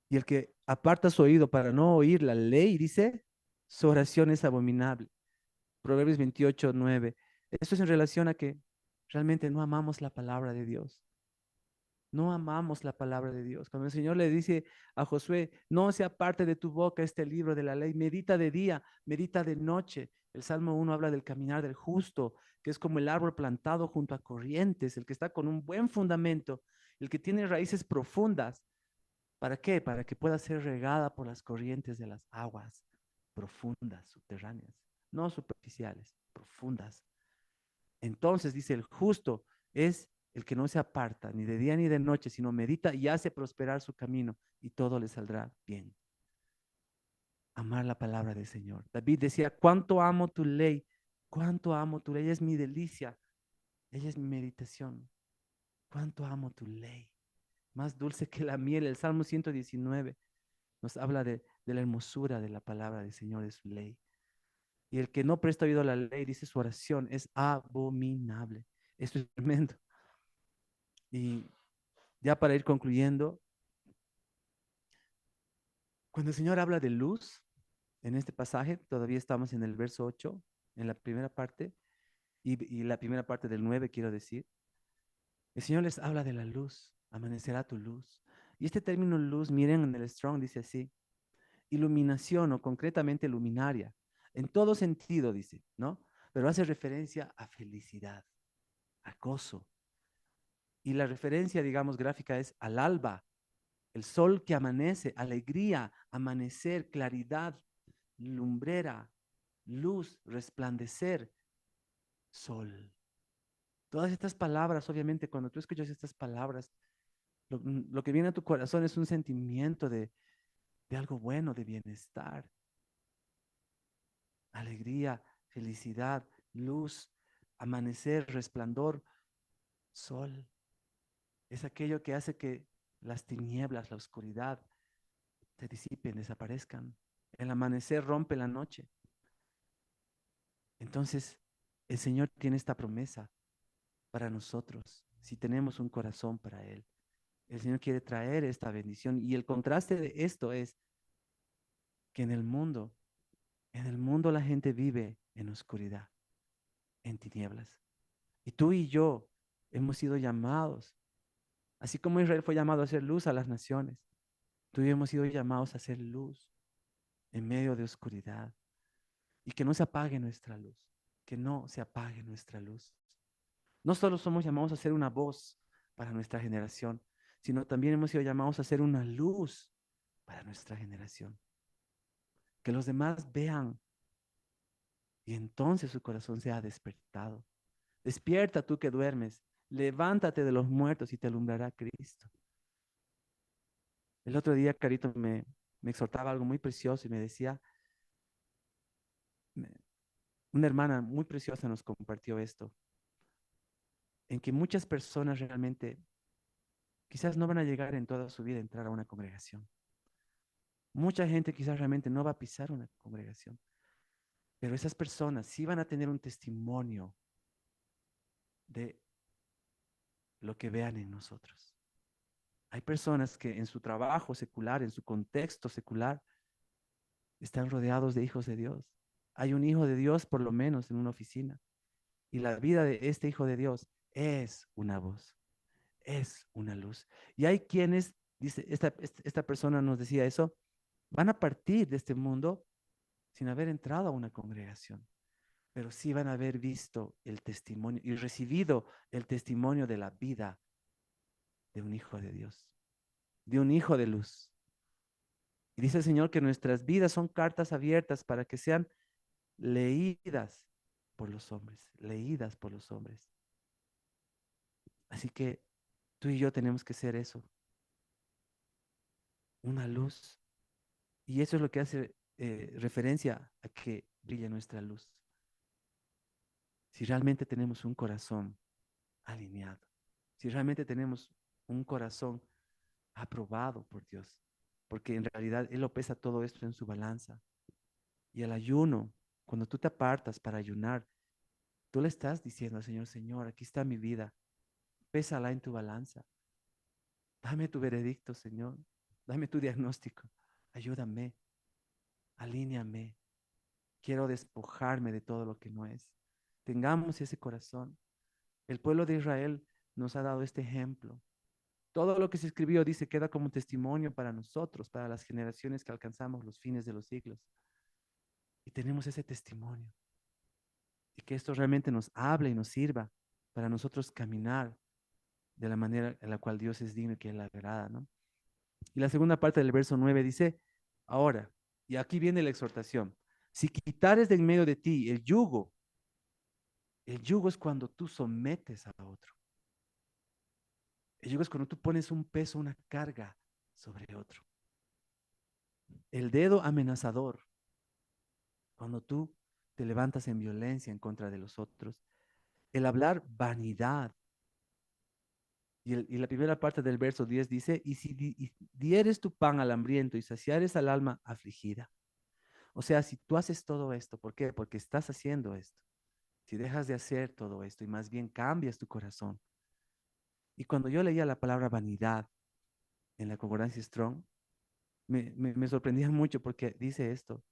Y el que aparta su oído para no oír la ley, dice, su oración es abominable. Proverbios 28, 9. Esto es en relación a que realmente no amamos la palabra de Dios. No amamos la palabra de Dios. Cuando el Señor le dice a Josué, no se aparte de tu boca este libro de la ley, medita de día, medita de noche. El Salmo 1 habla del caminar del justo, que es como el árbol plantado junto a corrientes, el que está con un buen fundamento, el que tiene raíces profundas. ¿Para qué? Para que pueda ser regada por las corrientes de las aguas profundas, subterráneas, no superficiales, profundas. Entonces dice, el justo es el que no se aparta ni de día ni de noche, sino medita y hace prosperar su camino y todo le saldrá bien. Amar la palabra del Señor. David decía, cuánto amo tu ley, cuánto amo tu ley, ella es mi delicia, ella es mi meditación. Cuánto amo tu ley, más dulce que la miel. El Salmo 119 nos habla de la hermosura de la palabra del Señor, de su ley. Y el que no presta oído a la ley, dice su oración, es abominable. Esto es tremendo. Y ya para ir concluyendo, cuando el Señor habla de luz, en este pasaje, todavía estamos en el verso 8, en la primera parte, y la primera parte del 9, quiero decir, el Señor les habla de la luz, amanecerá tu luz. Y este término luz, miren en el Strong, dice así, iluminación o concretamente luminaria, en todo sentido, dice, ¿no? Pero hace referencia a felicidad, a gozo. Y la referencia, digamos, gráfica es al alba, el sol que amanece, alegría, amanecer, claridad, lumbrera, luz, resplandecer, sol. Todas estas palabras, obviamente, cuando tú escuchas estas palabras, lo que viene a tu corazón es un sentimiento de algo bueno, de bienestar, alegría, felicidad, luz, amanecer, resplandor, sol. Es aquello que hace que las tinieblas, la oscuridad, se disipen, desaparezcan. El amanecer rompe la noche. Entonces, el Señor tiene esta promesa para nosotros, si tenemos un corazón para Él. El Señor quiere traer esta bendición y el contraste de esto es que en el mundo la gente vive en oscuridad, en tinieblas. Y tú y yo hemos sido llamados, así como Israel fue llamado a hacer luz a las naciones, tú y yo hemos sido llamados a hacer luz en medio de oscuridad y que no se apague nuestra luz, que no se apague nuestra luz. No solo somos llamados a ser una voz para nuestra generación, sino también hemos sido llamados a ser una luz para nuestra generación. Que los demás vean y entonces su corazón sea despertado. Despierta tú que duermes, levántate de los muertos y te alumbrará Cristo. El otro día Carito me exhortaba algo muy precioso y me decía, una hermana muy preciosa nos compartió esto, en que muchas personas realmente quizás no van a llegar en toda su vida a entrar a una congregación. Mucha gente quizás realmente no va a pisar una congregación, pero esas personas sí van a tener un testimonio de lo que vean en nosotros. Hay personas que en su trabajo secular, en su contexto secular, están rodeados de hijos de Dios. Hay un hijo de Dios por lo menos en una oficina. Y la vida de este hijo de Dios es una voz, es una luz. Y hay quienes, dice, esta persona nos decía eso, van a partir de este mundo sin haber entrado a una congregación, pero sí van a haber visto el testimonio y recibido el testimonio de la vida de un hijo de Dios, de un hijo de luz. Y dice el Señor que nuestras vidas son cartas abiertas para que sean leídas por los hombres, leídas por los hombres. Así que tú y yo tenemos que ser eso, una luz. Y eso es lo que hace referencia a que brille nuestra luz. Si realmente tenemos un corazón alineado, si realmente tenemos un corazón aprobado por Dios, porque en realidad Él lo pesa todo esto en su balanza. Y el ayuno, cuando tú te apartas para ayunar, tú le estás diciendo al Señor, Señor, aquí está mi vida, pésala en tu balanza, dame tu veredicto, Señor, dame tu diagnóstico, ayúdame, alíñame, quiero despojarme de todo lo que no es. Tengamos ese corazón. El pueblo de Israel nos ha dado este ejemplo. Todo lo que se escribió, dice, queda como testimonio para nosotros, para las generaciones que alcanzamos los fines de los siglos. Y tenemos ese testimonio. Y que esto realmente nos hable y nos sirva para nosotros caminar de la manera en la cual Dios es digno y que Él agrada, ¿no? Y la segunda parte del verso 9 dice, ahora, y aquí viene la exhortación, si quitares de en medio de ti el yugo es cuando tú sometes a otro. El yugo es cuando tú pones un peso, una carga sobre otro. El dedo amenazador, cuando tú te levantas en violencia en contra de los otros. El hablar vanidad. Y la primera parte del verso 10 dice, y si y dieres tu pan al hambriento y saciares al alma afligida. O sea, si tú haces todo esto, ¿por qué? Porque estás haciendo esto. Si dejas de hacer todo esto y más bien cambias tu corazón. Y cuando yo leía la palabra vanidad en la concordancia Strong, me sorprendía mucho porque dice esto,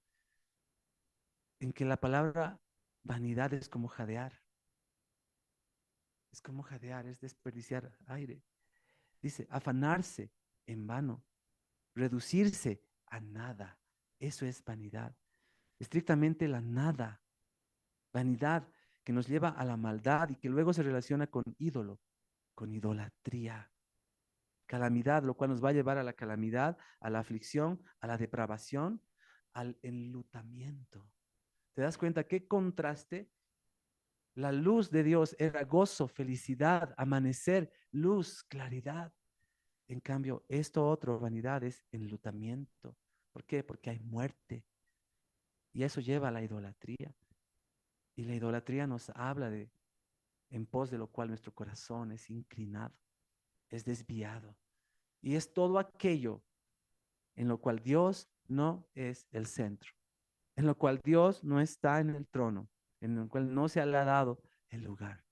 en que la palabra vanidad es como jadear, es desperdiciar aire. Dice, afanarse en vano, reducirse a nada. Eso es vanidad. Estrictamente la nada. Vanidad que nos lleva a la maldad y que luego se relaciona con ídolo, con idolatría. Calamidad, lo cual nos va a llevar a la calamidad, a la aflicción, a la depravación, al enlutamiento. ¿Te das cuenta qué contraste? La luz de Dios era gozo, felicidad, amanecer, luz, claridad. En cambio, esto otro, vanidad, es enlutamiento. ¿Por qué? Porque hay muerte. Y eso lleva a la idolatría. Y la idolatría nos habla de en pos de lo cual nuestro corazón es inclinado, es desviado. Y es todo aquello en lo cual Dios no es el centro, en lo cual Dios no está en el trono, en el cual no se le ha dado el lugar.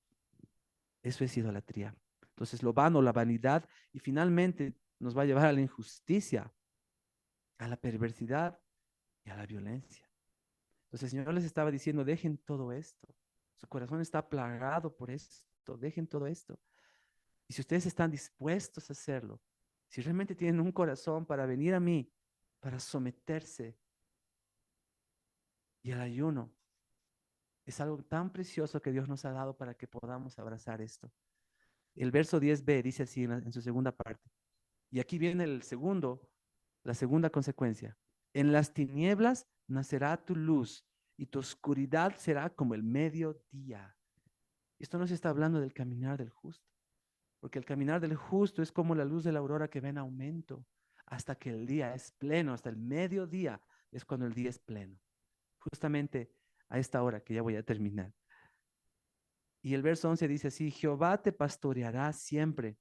Eso es idolatría. Entonces, lo vano, la vanidad, y finalmente nos va a llevar a la injusticia, a la perversidad y a la violencia. Entonces, el Señor les estaba diciendo, dejen todo esto. Su corazón está plagado por esto, dejen todo esto. Y si ustedes están dispuestos a hacerlo, si realmente tienen un corazón para venir a mí, para someterse, y el ayuno es algo tan precioso que Dios nos ha dado para que podamos abrazar esto. El verso 10b dice así en su segunda parte. Y aquí viene la segunda consecuencia. En las tinieblas nacerá tu luz y tu oscuridad será como el mediodía. Esto no se está hablando del caminar del justo, porque el caminar del justo es como la luz de la aurora que va en aumento hasta que el día es pleno, hasta el mediodía es cuando el día es pleno. Justamente a esta hora que ya voy a terminar. Y el verso 11 dice así, Jehová te pastoreará siempre,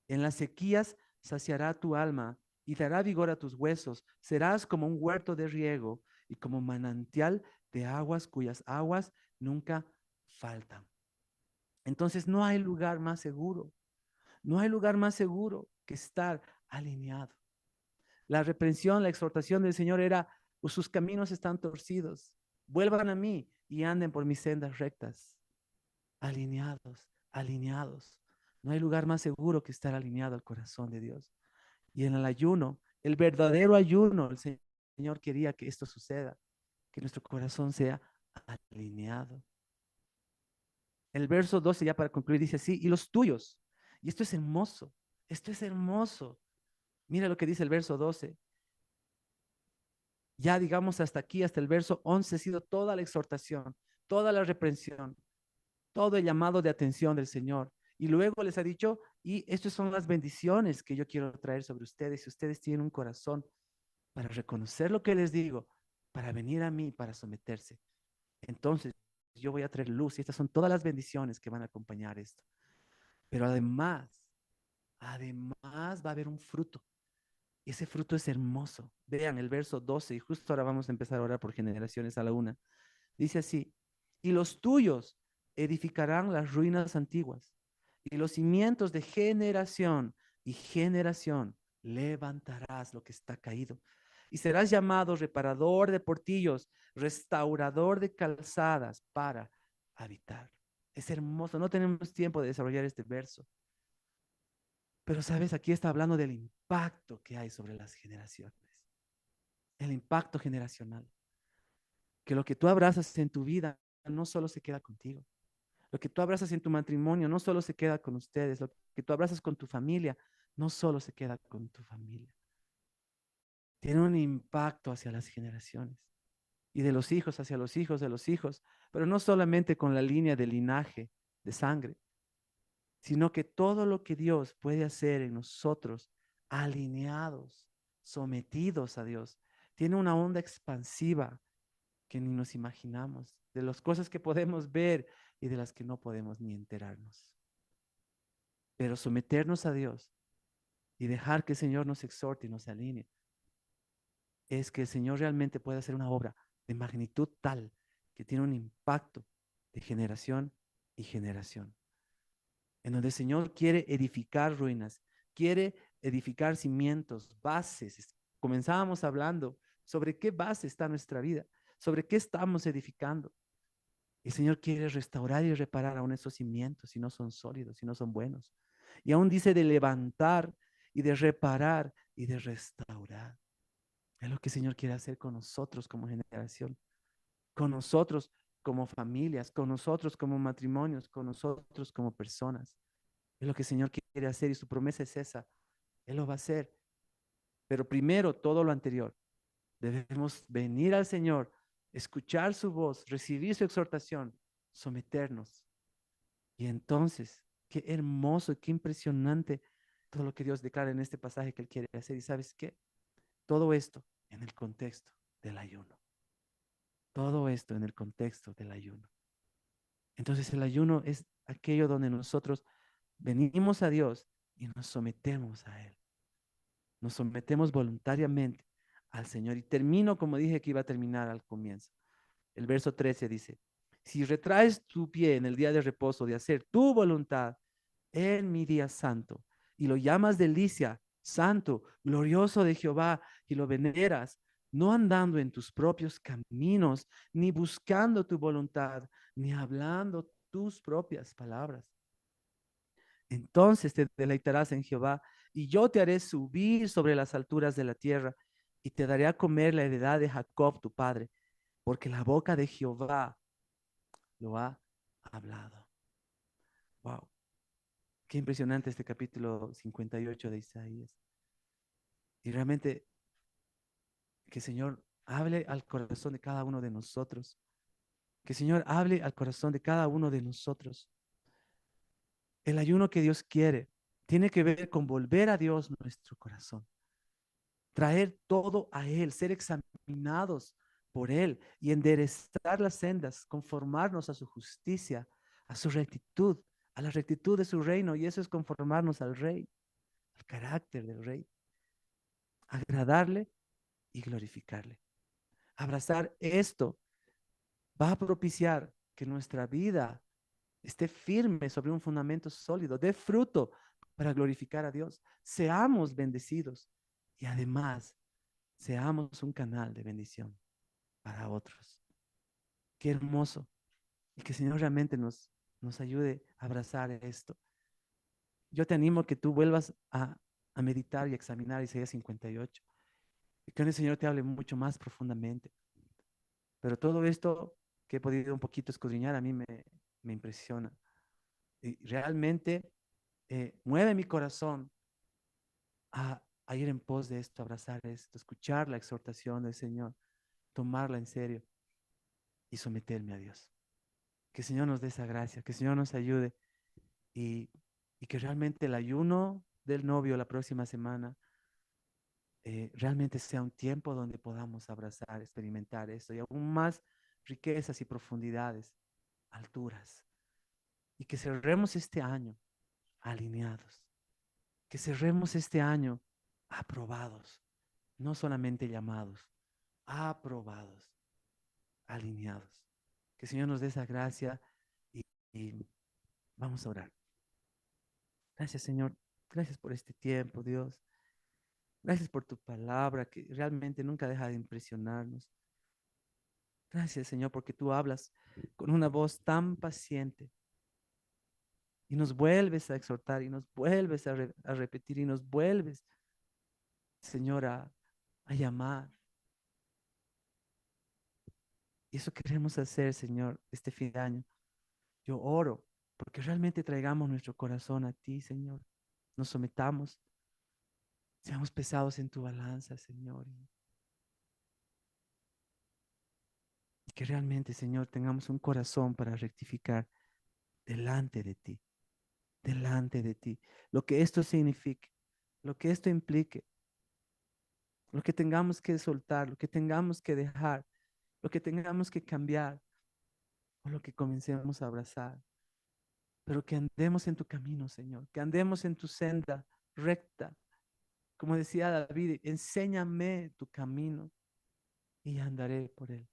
en las sequías saciará tu alma y dará vigor a tus huesos, serás como un huerto de riego y como manantial de aguas cuyas aguas nunca faltan. Entonces no hay lugar más seguro, no hay lugar más seguro que estar alineado. La reprensión, la exhortación del Señor era, sus caminos están torcidos, vuelvan a mí y anden por mis sendas rectas. Alineados, alineados. No hay lugar más seguro que estar alineado al corazón de Dios. Y en el ayuno, el verdadero ayuno, el Señor quería que esto suceda, que nuestro corazón sea alineado. El verso 12, ya para concluir, dice así, y los tuyos. Y esto es hermoso, esto es hermoso. Mira lo que dice el verso 12. Ya digamos hasta aquí, hasta el verso 11, ha sido toda la exhortación, toda la reprensión, todo el llamado de atención del Señor. Y luego les ha dicho, y estas son las bendiciones que yo quiero traer sobre ustedes. Si ustedes tienen un corazón para reconocer lo que les digo, para venir a mí, para someterse, entonces yo voy a traer luz. Y estas son todas las bendiciones que van a acompañar esto. Pero además va a haber un fruto. Y ese fruto es hermoso. Vean el verso 12, y justo ahora vamos a empezar a orar por generaciones a la una. Dice así, y los tuyos edificarán las ruinas antiguas, y los cimientos de generación y generación levantarás lo que está caído. Y serás llamado reparador de portillos, restaurador de calzadas para habitar. Es hermoso, no tenemos tiempo de desarrollar este verso, pero sabes, aquí está hablando del impacto que hay sobre las generaciones, el impacto generacional, que lo que tú abrazas en tu vida no solo se queda contigo. Lo que tú abrazas en tu matrimonio no solo se queda con ustedes, lo que tú abrazas con tu familia no solo se queda con tu familia. Tiene un impacto hacia las generaciones y de los hijos hacia los hijos de los hijos, pero no solamente con la línea de linaje de sangre, sino que todo lo que Dios puede hacer en nosotros, alineados, sometidos a Dios, tiene una onda expansiva que ni nos imaginamos, de las cosas que podemos ver y de las que no podemos ni enterarnos. Pero someternos a Dios y dejar que el Señor nos exhorte y nos alinee, es que el Señor realmente puede hacer una obra de magnitud tal que tiene un impacto de generación y generación, en donde el Señor quiere edificar ruinas, quiere edificar cimientos, bases. Comenzábamos hablando sobre qué base está nuestra vida, sobre qué estamos edificando. El Señor quiere restaurar y reparar aún esos cimientos si no son sólidos, si no son buenos. Y aún dice de levantar y de reparar y de restaurar. Es lo que el Señor quiere hacer con nosotros como generación, con nosotros como familias, con nosotros como matrimonios, con nosotros como personas. Es lo que el Señor quiere hacer y su promesa es esa. Él lo va a hacer. Pero primero, todo lo anterior. Debemos venir al Señor, escuchar su voz, recibir su exhortación, someternos. Y entonces, qué hermoso, qué impresionante todo lo que Dios declara en este pasaje que Él quiere hacer. ¿Y sabes qué? Todo esto en el contexto del ayuno. Todo esto en el contexto del ayuno. Entonces el ayuno es aquello donde nosotros venimos a Dios y nos sometemos a Él. Nos sometemos voluntariamente al Señor. Y termino como dije que iba a terminar al comienzo. El verso 13 dice, si retraes tu pie en el día de reposo de hacer tu voluntad en mi día santo y lo llamas delicia, santo, glorioso de Jehová y lo veneras, no andando en tus propios caminos, ni buscando tu voluntad, ni hablando tus propias palabras. Entonces te deleitarás en Jehová y yo te haré subir sobre las alturas de la tierra y te daré a comer la heredad de Jacob tu padre, porque la boca de Jehová lo ha hablado. Wow, qué impresionante este capítulo 58 de Isaías. Y realmente que el Señor hable al corazón de cada uno de nosotros. Que el Señor hable al corazón de cada uno de nosotros. El ayuno que Dios quiere tiene que ver con volver a Dios nuestro corazón. Traer todo a Él, ser examinados por Él y enderezar las sendas, conformarnos a su justicia, a su rectitud, a la rectitud de su reino. Y eso es conformarnos al Rey, al carácter del Rey, agradarle y glorificarle. Abrazar esto va a propiciar que nuestra vida esté firme sobre un fundamento sólido, dé fruto para glorificar a Dios. Seamos bendecidos y además seamos un canal de bendición para otros. Qué hermoso. Y que el Señor realmente nos ayude a abrazar esto. Yo te animo a que tú vuelvas a meditar y examinar Isaías 58. Y que el Señor te hable mucho más profundamente. Pero todo esto que he podido un poquito escudriñar a mí me impresiona. Y realmente mueve mi corazón a ir en pos de esto, abrazar esto, escuchar la exhortación del Señor, tomarla en serio y someterme a Dios. Que el Señor nos dé esa gracia, que el Señor nos ayude y, y que realmente el ayuno del novio la próxima semana realmente sea un tiempo donde podamos abrazar, experimentar esto y aún más riquezas y profundidades, alturas. Y que cerremos este año alineados, que cerremos este año aprobados, no solamente llamados, aprobados, alineados. Que el Señor nos dé esa gracia y vamos a orar. Gracias, Señor. Gracias por este tiempo, Dios. Gracias por tu palabra que realmente nunca deja de impresionarnos. Gracias, Señor, porque tú hablas con una voz tan paciente y nos vuelves a exhortar y nos vuelves a repetir y nos vuelves, Señor, a llamar. Y eso queremos hacer, Señor, este fin de año. Yo oro porque realmente traigamos nuestro corazón a ti, Señor. Nos sometamos, seamos pesados en tu balanza, Señor. Y que realmente, Señor, tengamos un corazón para rectificar delante de ti, delante de ti. Lo que esto signifique, lo que esto implique, lo que tengamos que soltar, lo que tengamos que dejar, lo que tengamos que cambiar o lo que comencemos a abrazar. Pero que andemos en tu camino, Señor, que andemos en tu senda recta. Como decía David, enséñame tu camino y andaré por él.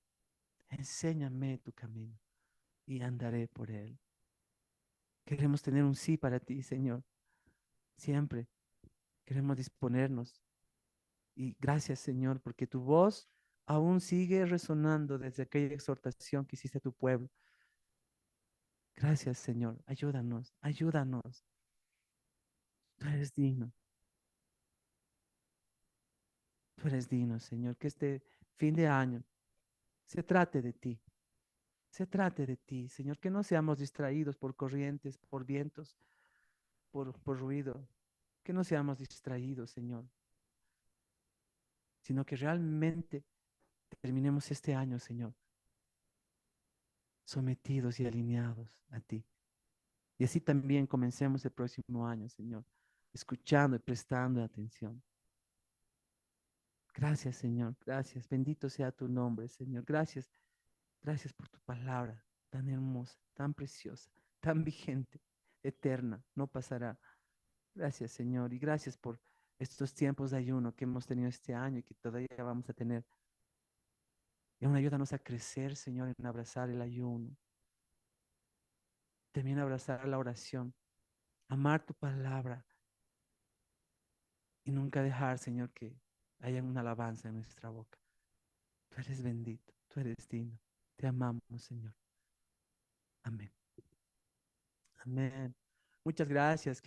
Enséñame tu camino y andaré por él. Queremos tener un sí para ti, Señor. Siempre queremos disponernos. Y gracias, Señor, porque tu voz aún sigue resonando desde aquella exhortación que hiciste a tu pueblo. Gracias, Señor. Ayúdanos, ayúdanos. Tú eres digno, tú eres digno, Señor. Que este fin de año se trate de ti, se trate de ti, Señor. Que no seamos distraídos por corrientes, por vientos, por ruido. Que no seamos distraídos, Señor, sino que realmente terminemos este año, Señor, sometidos y alineados a ti. Y así también comencemos el próximo año, Señor, escuchando y prestando atención. Gracias, Señor, gracias. Bendito sea tu nombre, Señor. Gracias, gracias por tu palabra tan hermosa, tan preciosa, tan vigente, eterna, no pasará. Gracias, Señor, y gracias por estos tiempos de ayuno que hemos tenido este año y que todavía vamos a tener. Y aún ayúdanos a crecer, Señor, en abrazar el ayuno, también abrazar la oración, amar tu palabra y nunca dejar, Señor, que haya una alabanza en nuestra boca. Tú eres bendito, tú eres digno. Te amamos, Señor. Amén. Amén. Muchas gracias.